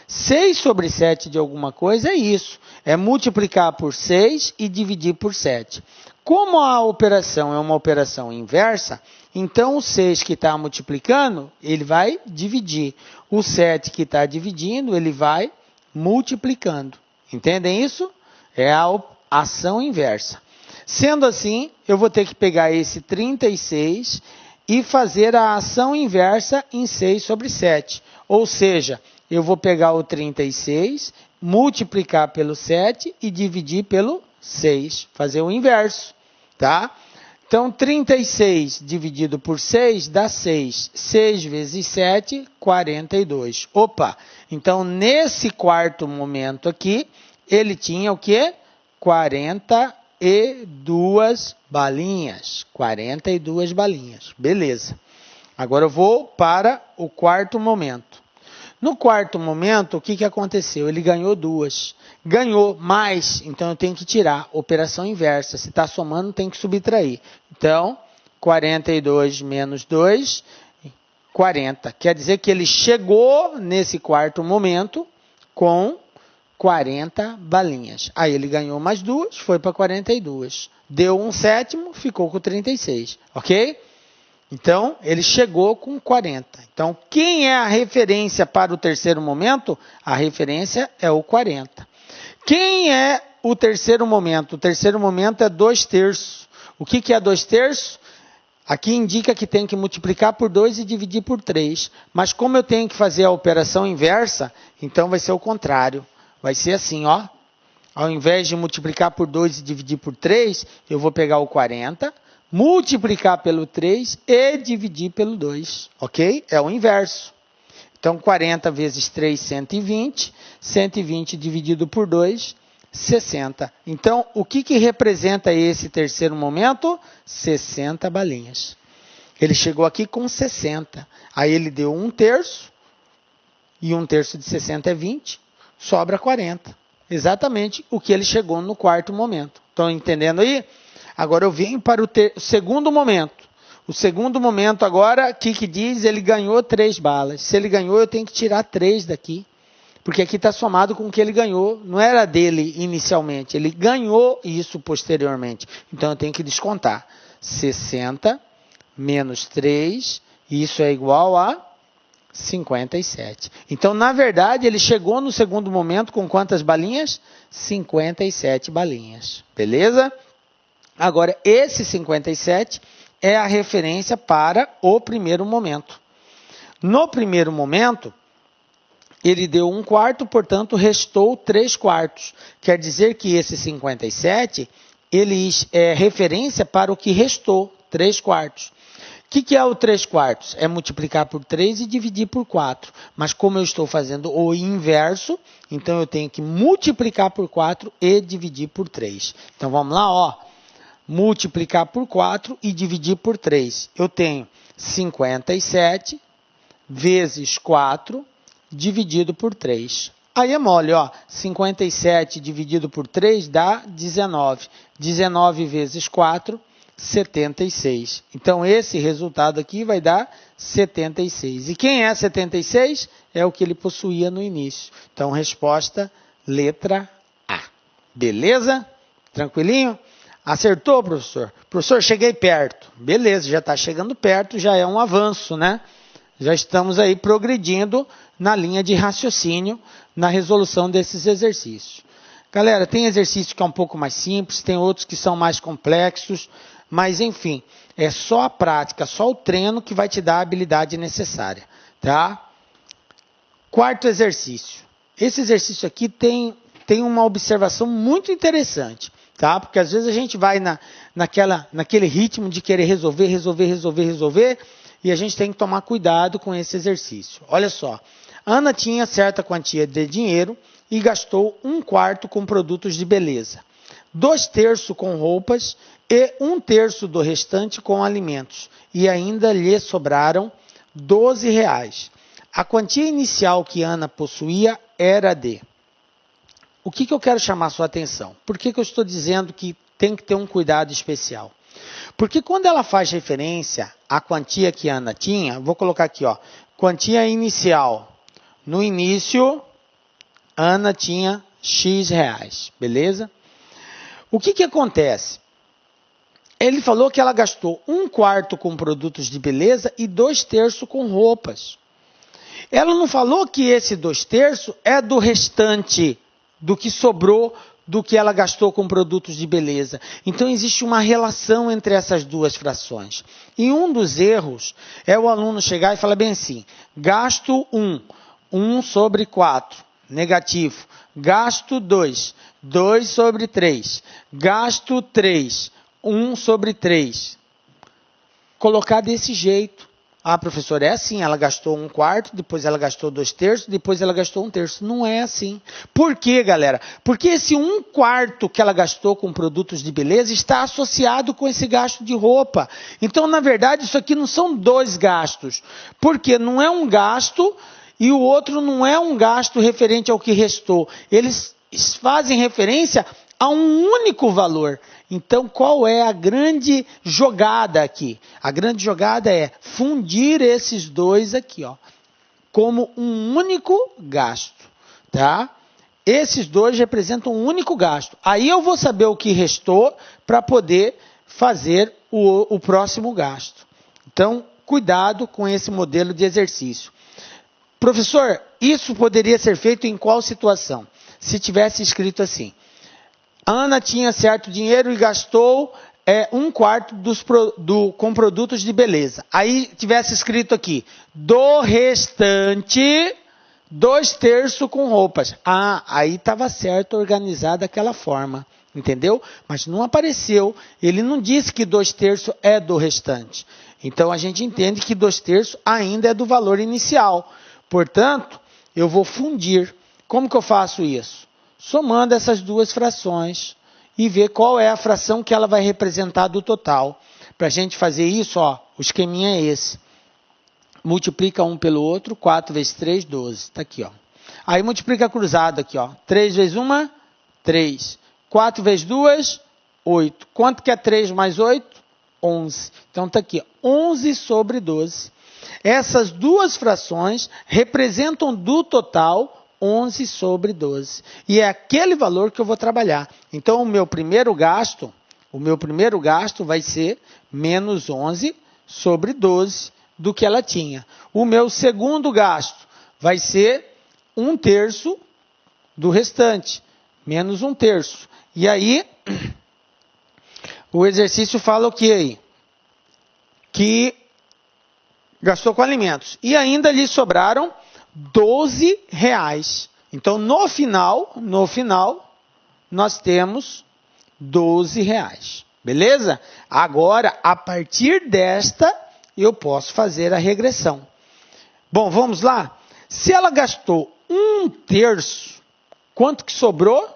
6 sobre 7 de alguma coisa é isso. É multiplicar por 6 e dividir por 7. Como a operação é uma operação inversa, então o 6 que está multiplicando, ele vai dividir. O 7 que está dividindo, ele vai multiplicando. Entendem isso? É a ação inversa. Sendo assim, eu vou ter que pegar esse 36 e fazer a ação inversa em 6 sobre 7. Ou seja, eu vou pegar o 36, multiplicar pelo 7 e dividir pelo 6. Fazer o inverso, tá? Então, 36 dividido por 6 dá 6. 6 vezes 7, 42. Opa! Então, nesse quarto momento aqui, ele tinha o quê? 42 balinhas. 42 balinhas. Beleza. Agora eu vou para o quarto momento. No quarto momento, o que aconteceu? Ele ganhou 2. Ganhou mais, então eu tenho que tirar. Operação inversa. Se está somando, tem que subtrair. Então, 42 menos 2, 40. Quer dizer que ele chegou nesse quarto momento com 40 balinhas. Aí ele ganhou mais 2, foi para 42. Deu 1/7, ficou com 36. Ok? Então, ele chegou com 40. Então, quem é a referência para o terceiro momento? A referência é o 40. Quem é o terceiro momento? O terceiro momento é 2/3. O que é 2/3? Aqui indica que tem que multiplicar por 2 e dividir por 3. Mas como eu tenho que fazer a operação inversa, então vai ser o contrário. Vai ser assim, ó. Ao invés de multiplicar por 2 e dividir por 3, eu vou pegar o 40, multiplicar pelo 3 e dividir pelo 2, ok? É o inverso. Então, 40 vezes 3, 120. 120 dividido por 2, 60. Então, o que representa esse terceiro momento? 60 balinhas. Ele chegou aqui com 60. Aí ele deu 1/3. E 1/3 de 60 é 20. Sobra 40. Exatamente o que ele chegou no quarto momento. Estão entendendo aí? Agora eu venho para o segundo momento. O segundo momento agora, o que diz? Ele ganhou 3 balas. Se ele ganhou, eu tenho que tirar 3 daqui. Porque aqui está somado com o que ele ganhou. Não era dele inicialmente. Ele ganhou isso posteriormente. Então eu tenho que descontar. 60 menos 3, isso é igual a 57. Então, na verdade, ele chegou no segundo momento com quantas balinhas? 57 balinhas. Beleza? Agora, esse 57 é a referência para o primeiro momento. No primeiro momento, ele deu 1/4, portanto, restou 3/4. Quer dizer que esse 57, ele é referência para o que restou, 3/4. O que é o 3/4? É multiplicar por 3 e dividir por 4. Mas como eu estou fazendo o inverso, então eu tenho que multiplicar por 4 e dividir por 3. Então vamos lá, ó. Multiplicar por 4 e dividir por 3. Eu tenho 57 vezes 4 dividido por 3. Aí é mole, ó. 57 dividido por 3 dá 19. 19 vezes 4, 76. Então, esse resultado aqui vai dar 76. E quem é 76? É o que ele possuía no início. Então, resposta, letra A. Beleza? Tranquilinho? Acertou, professor? Professor, cheguei perto. Beleza, já está chegando perto, já é um avanço, né? Já estamos aí progredindo na linha de raciocínio, na resolução desses exercícios. Galera, tem exercício que é um pouco mais simples, tem outros que são mais complexos, mas enfim, é só a prática, só o treino que vai te dar a habilidade necessária, tá? Quarto exercício. Esse exercício aqui tem uma observação muito interessante, tá? Porque às vezes a gente vai naquele ritmo de querer resolver, e a gente tem que tomar cuidado com esse exercício. Olha só, Ana tinha certa quantia de dinheiro e gastou 1/4 com produtos de beleza, 2/3 com roupas e 1/3 do restante com alimentos, e ainda lhe sobraram R$12. A quantia inicial que Ana possuía era de... O que eu quero chamar a sua atenção? Por que eu estou dizendo que tem que ter um cuidado especial? Porque quando ela faz referência à quantia que Ana tinha, vou colocar aqui, ó, quantia inicial. No início, Ana tinha X reais, beleza? O que acontece? Ele falou que ela gastou 1/4 com produtos de beleza e 2/3 com roupas. Ela não falou que esse 2/3 é do restante, do que sobrou, do que ela gastou com produtos de beleza. Então, existe uma relação entre essas duas frações. E um dos erros é o aluno chegar e falar bem assim, gasto 1/4, negativo. Gasto 2/3. Gasto 3, 1/3. Colocar desse jeito. Ah, professor, é assim, ela gastou 1/4, depois ela gastou 2/3, depois ela gastou 1/3. Não é assim. Por quê, galera? Porque esse 1/4 que ela gastou com produtos de beleza está associado com esse gasto de roupa. Então, na verdade, isso aqui não são dois gastos. Porque não é um gasto e o outro não é um gasto referente ao que restou. Eles fazem referência a um único valor. Então, qual é a grande jogada aqui? A grande jogada é fundir esses dois aqui, ó, como um único gasto, tá? Esses dois representam um único gasto. Aí eu vou saber o que restou para poder fazer o próximo gasto. Então, cuidado com esse modelo de exercício. Professor, isso poderia ser feito em qual situação? Se tivesse escrito assim, Ana tinha certo dinheiro e gastou 1/4 com produtos de beleza. Aí tivesse escrito aqui, do restante, 2/3 com roupas. Ah, aí estava certo organizar daquela forma, entendeu? Mas não apareceu, ele não disse que 2/3 é do restante. Então a gente entende que 2/3 ainda é do valor inicial. Portanto, eu vou fundir. Como que eu faço isso? Somando essas duas frações e ver qual é a fração que ela vai representar do total. Para a gente fazer isso, ó, o esqueminha é esse. Multiplica um pelo outro, 4 vezes 3, 12. Está aqui, ó. Aí multiplica cruzado aqui, ó. 3 vezes 1, 3. 4 vezes 2, 8. Quanto que é 3 mais 8? 11. Então está aqui, 11 sobre 12. Essas duas frações representam do total 11 sobre 12. E é aquele valor que eu vou trabalhar. Então o meu primeiro gasto vai ser menos 11 sobre 12 do que ela tinha. O meu segundo gasto vai ser 1/3 do restante, menos 1/3. E aí, o exercício fala o que aí? Que gastou com alimentos. E ainda lhe sobraram R$12. Então, no final, nós temos R$12. Beleza? Agora, a partir desta, eu posso fazer a regressão. Bom, vamos lá? Se ela gastou 1/3, quanto que sobrou?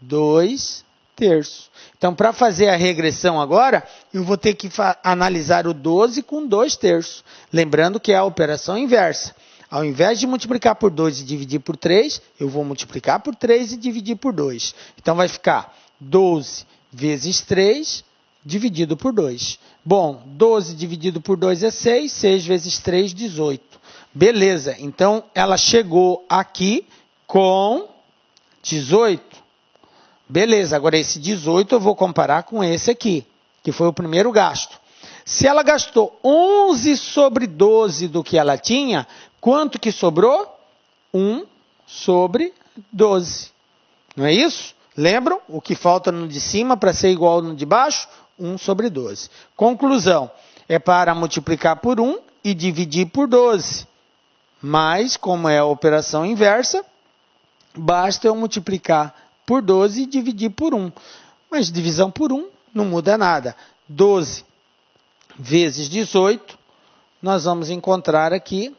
2/3. Então, para fazer a regressão agora, eu vou ter que analisar o 12 com 2/3. Lembrando que é a operação inversa. Ao invés de multiplicar por 2 e dividir por 3, eu vou multiplicar por 3 e dividir por 2. Então, vai ficar 12 vezes 3 dividido por 2. Bom, 12 dividido por 2 é 6, 6 vezes 3, 18. Beleza, então ela chegou aqui com 18. Beleza, agora esse 18 eu vou comparar com esse aqui, que foi o primeiro gasto. Se ela gastou 11 sobre 12 do que ela tinha, quanto que sobrou? 1 sobre 12. Não é isso? Lembram? O que falta no de cima para ser igual no de baixo? 1 sobre 12. Conclusão, é para multiplicar por 1 e dividir por 12. Mas, como é a operação inversa, basta eu multiplicar por 12 e dividir por 1. Mas divisão por 1 não muda nada. 12 vezes 18, nós vamos encontrar aqui,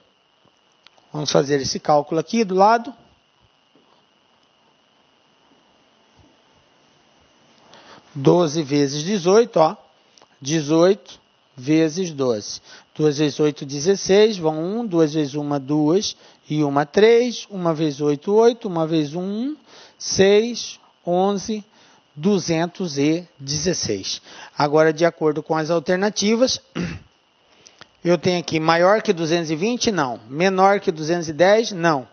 vamos fazer esse cálculo aqui do lado. Doze vezes 18, ó, 18 vezes 12. 2 vezes 8, 16, vão 1, 2 vezes 1, 2, e 1, 3, 1 vezes 8, 8, 1 vezes 1, 6, 11, 216. Agora, de acordo com as alternativas, eu tenho aqui maior que 220? Não. Menor que 210? Não.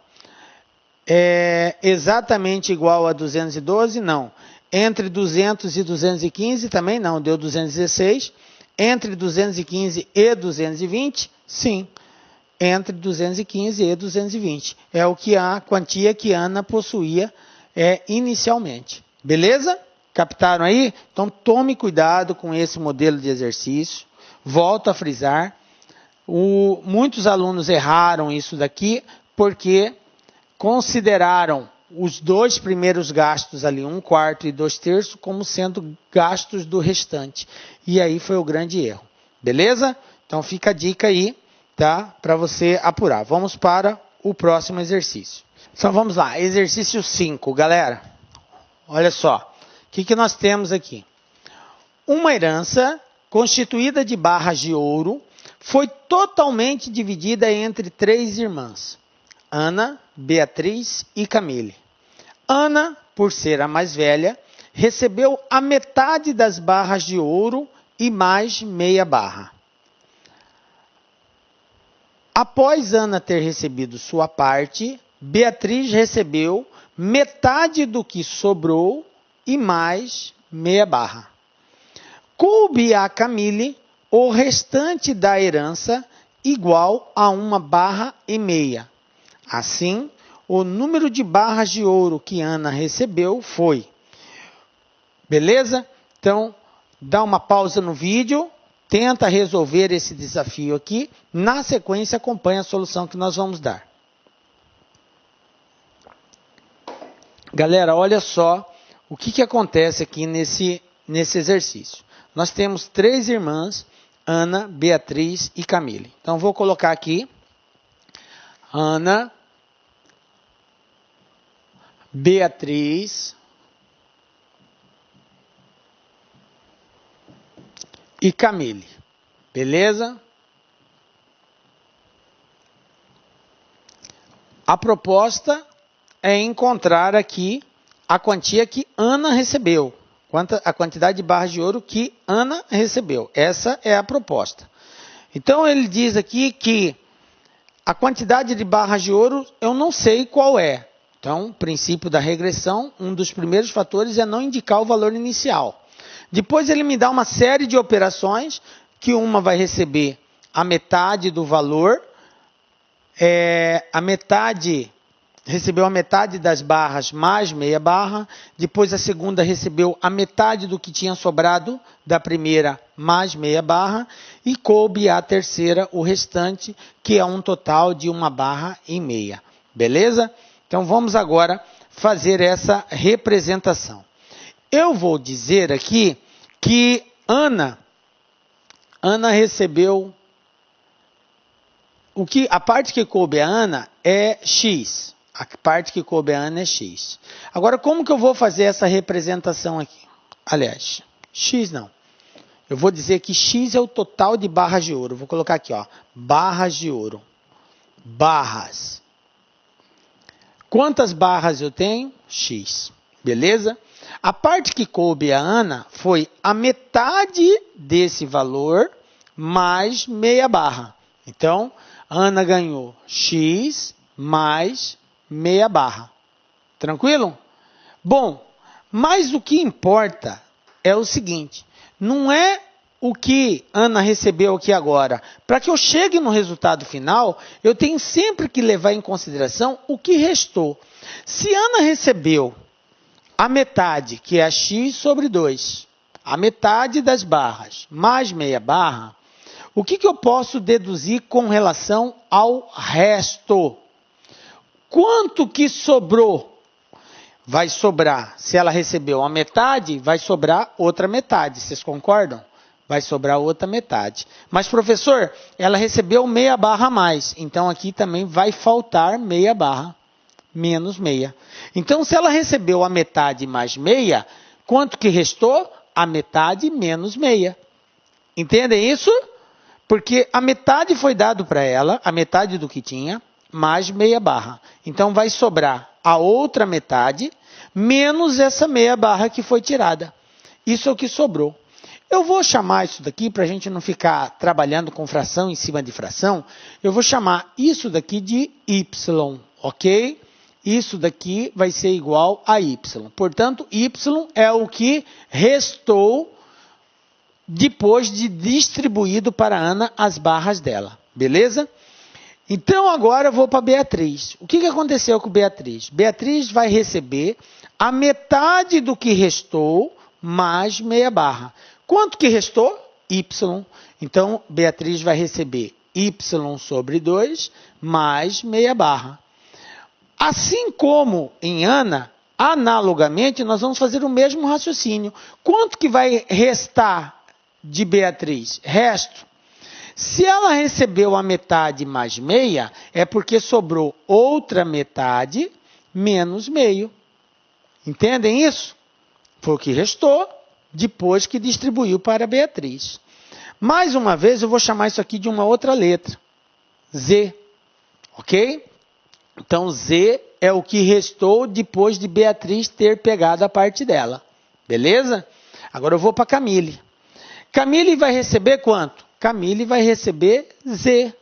É exatamente igual a 212? Não. Entre 200 e 215 também não, deu 216. Entre 215 e 220, sim. Entre 215 e 220. É o que a quantia que Ana possuía inicialmente. Beleza? Captaram aí? Então tome cuidado com esse modelo de exercício. Volto a frisar. Muitos alunos erraram isso daqui porque consideraram os dois primeiros gastos ali, 1/4 e 2/3, como sendo gastos do restante. E aí foi o grande erro. Beleza? Então fica a dica aí, tá? Para você apurar. Vamos para o próximo exercício. Então vamos lá. Exercício 5, galera. Olha só. O que nós temos aqui? Uma herança constituída de barras de ouro foi totalmente dividida entre 3 irmãs. Ana, Beatriz e Camille. Ana, por ser a mais velha, recebeu a metade das barras de ouro e mais meia barra. Após Ana ter recebido sua parte, Beatriz recebeu metade do que sobrou e mais meia barra. Coube a Camille o restante da herança igual a 1 barra e meia. Assim, o número de barras de ouro que Ana recebeu foi. Beleza? Então, dá uma pausa no vídeo, tenta resolver esse desafio aqui. Na sequência, acompanha a solução que nós vamos dar. Galera, olha só o que acontece aqui nesse exercício. Nós temos 3 irmãs, Ana, Beatriz e Camille. Então, vou colocar aqui Ana, Beatriz e Camille. Beleza? A proposta é encontrar aqui a quantia que Ana recebeu. a quantidade de barras de ouro que Ana recebeu. Essa é a proposta. Então ele diz aqui que a quantidade de barras de ouro eu não sei qual é. Então, princípio da regressão, um dos primeiros fatores é não indicar o valor inicial. Depois ele me dá uma série de operações, que uma vai receber a metade do valor, recebeu a metade das barras mais meia barra, depois a segunda recebeu a metade do que tinha sobrado da primeira mais meia barra, e coube a terceira o restante, que é um total de 1,5 barra. Beleza? Então vamos agora fazer essa representação. Eu vou dizer aqui que Ana recebeu, a parte que coube a Ana é X. A parte que coube a Ana é X. Agora, como que eu vou fazer essa representação aqui? Aliás, X não. Eu vou dizer que X é o total de barras de ouro. Vou colocar aqui, ó, barras de ouro. Barras. Quantas barras eu tenho? X. Beleza? A parte que coube a Ana foi a metade desse valor mais meia barra. Então, Ana ganhou X mais meia barra. Tranquilo? Bom, mas o que importa é o seguinte, não é o que Ana recebeu aqui agora. Para que eu chegue no resultado final, eu tenho sempre que levar em consideração o que restou. Se Ana recebeu a metade, que é X sobre 2, a metade das barras, mais meia barra, o que eu posso deduzir com relação ao resto? Quanto que sobrou? Vai sobrar, se ela recebeu a metade, vai sobrar outra metade. Vocês concordam? Vai sobrar outra metade. Mas, professor, ela recebeu meia barra a mais. Então, aqui também vai faltar meia barra, menos meia. Então, se ela recebeu a metade mais meia, quanto que restou? A metade menos meia. Entendem isso? Porque a metade foi dado para ela, a metade do que tinha, mais meia barra. Então, vai sobrar a outra metade, menos essa meia barra que foi tirada. Isso é o que sobrou. Eu vou chamar isso daqui, para a gente não ficar trabalhando com fração em cima de fração, eu vou chamar isso daqui de y, ok? Isso daqui vai ser igual a y. Portanto, y é o que restou depois de distribuído para a Ana as barras dela. Beleza? Então, agora eu vou para Beatriz. O que aconteceu com Beatriz? Beatriz vai receber a metade do que restou mais meia barra. Quanto que restou? Y. Então, Beatriz vai receber y sobre 2 mais meia barra. Assim como em Ana, analogamente, nós vamos fazer o mesmo raciocínio. Quanto que vai restar de Beatriz? Resto. Se ela recebeu a metade mais meia, é porque sobrou outra metade menos meio. Entendem isso? Foi o que restou depois que distribuiu para Beatriz. Mais uma vez, eu vou chamar isso aqui de uma outra letra. Z. Ok? Então, Z é o que restou depois de Beatriz ter pegado a parte dela. Beleza? Agora eu vou para Camille. Camille vai receber quanto? Camille vai receber Z.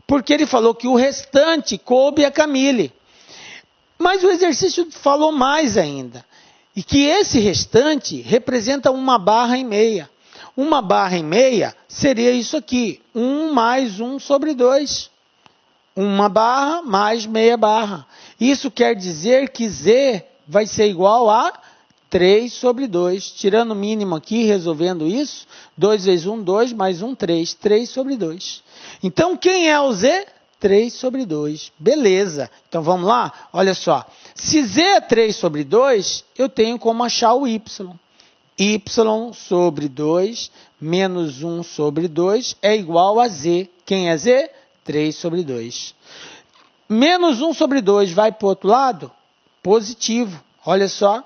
Porque ele falou que o restante coube a Camille. Mas o exercício falou mais ainda. E que esse restante representa 1,5 barra. 1,5 barra seria isso aqui. 1 mais 1 sobre 2. 1 barra mais meia barra. Isso quer dizer que Z vai ser igual a 3 sobre 2. Tirando o mínimo aqui, resolvendo isso, 2 vezes 1, 2, mais 1, 3. 3 sobre 2. Então, quem é o Z? 3 sobre 2. Beleza. Então, vamos lá? Olha só. Se Z é 3 sobre 2, eu tenho como achar o Y. Y sobre 2 menos 1 sobre 2 é igual a Z. Quem é Z? 3 sobre 2. Menos 1 sobre 2 vai para o outro lado? Positivo. Olha só.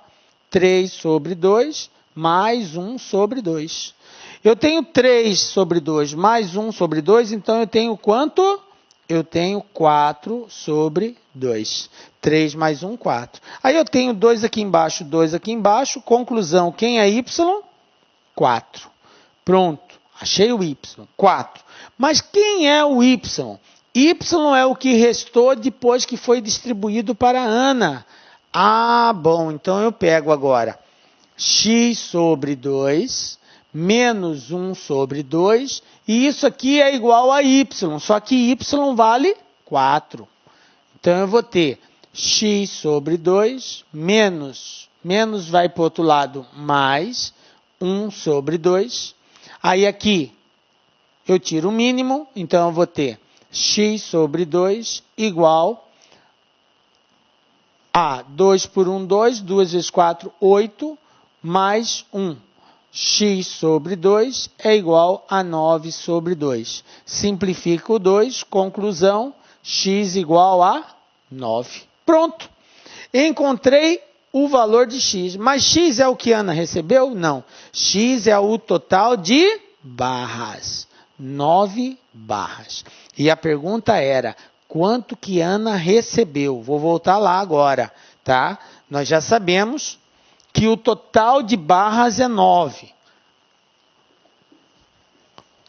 3 sobre 2 mais 1 sobre 2. Eu tenho 3 sobre 2 mais 1 sobre 2, então eu tenho quanto? eu tenho 4 sobre 2. 3 mais 1, 4. Aí eu tenho 2 aqui embaixo, 2 aqui embaixo. Conclusão, quem é y? 4. Pronto, achei o y, 4. Mas quem é o y? Y é o que restou depois que foi distribuído para a Ana. Ah, bom, então eu pego agora x sobre 2 menos 1 sobre 2, e isso aqui é igual a y, só que y vale 4. Então eu vou ter x sobre 2 menos vai para o outro lado, mais 1 sobre 2. Aí aqui eu tiro o mínimo, então eu vou ter x sobre 2 igual a 2 por 1, 2, 2 vezes 4, 8, mais 1. X sobre 2 é igual a 9 sobre 2. Simplifica o 2, conclusão, x igual a 9. Pronto! Encontrei o valor de x, mas x é o que Ana recebeu? Não. X é o total de barras. 9 barras. E a pergunta era, quanto que Ana recebeu? Vou voltar lá agora, tá? Nós já sabemos que o total de barras é 9.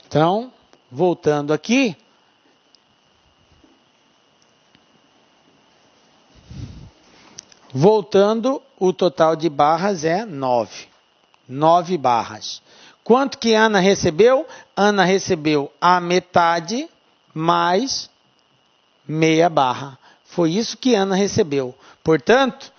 Então, voltando aqui, o total de barras é 9. 9 barras. Quanto que Ana recebeu? Ana recebeu a metade mais meia barra. Foi isso que Ana recebeu. Portanto,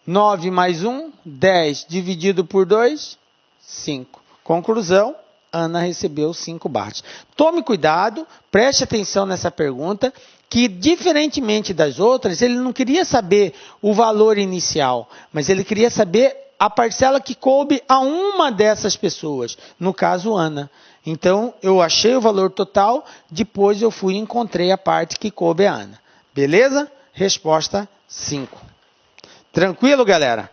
9 mais 1, 10 dividido por 2, 5. Conclusão, Ana recebeu 5 barras. Tome cuidado, preste atenção nessa pergunta, que diferentemente das outras, ele não queria saber o valor inicial, mas ele queria saber a parcela que coube a uma dessas pessoas, no caso Ana. Então, eu achei o valor total, depois eu fui e encontrei a parte que coube a Ana. Beleza? Resposta 5. Tranquilo, galera?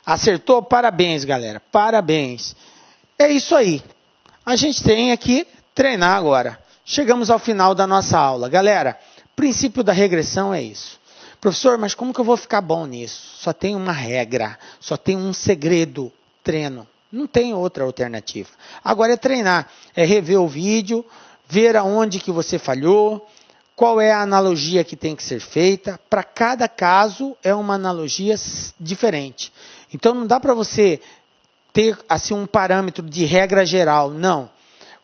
Acertou? Parabéns, galera. Parabéns. É isso aí. A gente tem aqui treinar agora. Chegamos ao final da nossa aula. Galera, princípio da regressão é isso. Professor, mas como que eu vou ficar bom nisso? Só tem uma regra, só tem um segredo, treino. Não tem outra alternativa. Agora é treinar, é rever o vídeo, ver aonde que você falhou, qual é a analogia que tem que ser feita. Para cada caso é uma analogia diferente. Então não dá para você ter assim um parâmetro de regra geral, não.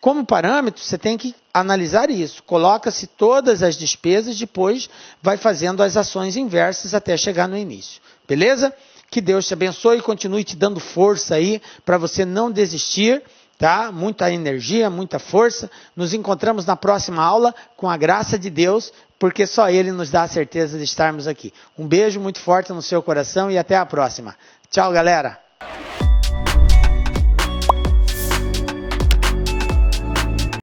Como parâmetro, você tem que analisar isso. Coloca-se todas as despesas, depois vai fazendo as ações inversas até chegar no início. Beleza? Que Deus te abençoe e continue te dando força aí para você não desistir, tá? Muita energia, muita força. Nos encontramos na próxima aula com a graça de Deus, porque só Ele nos dá a certeza de estarmos aqui. Um beijo muito forte no seu coração e até a próxima. Tchau, galera!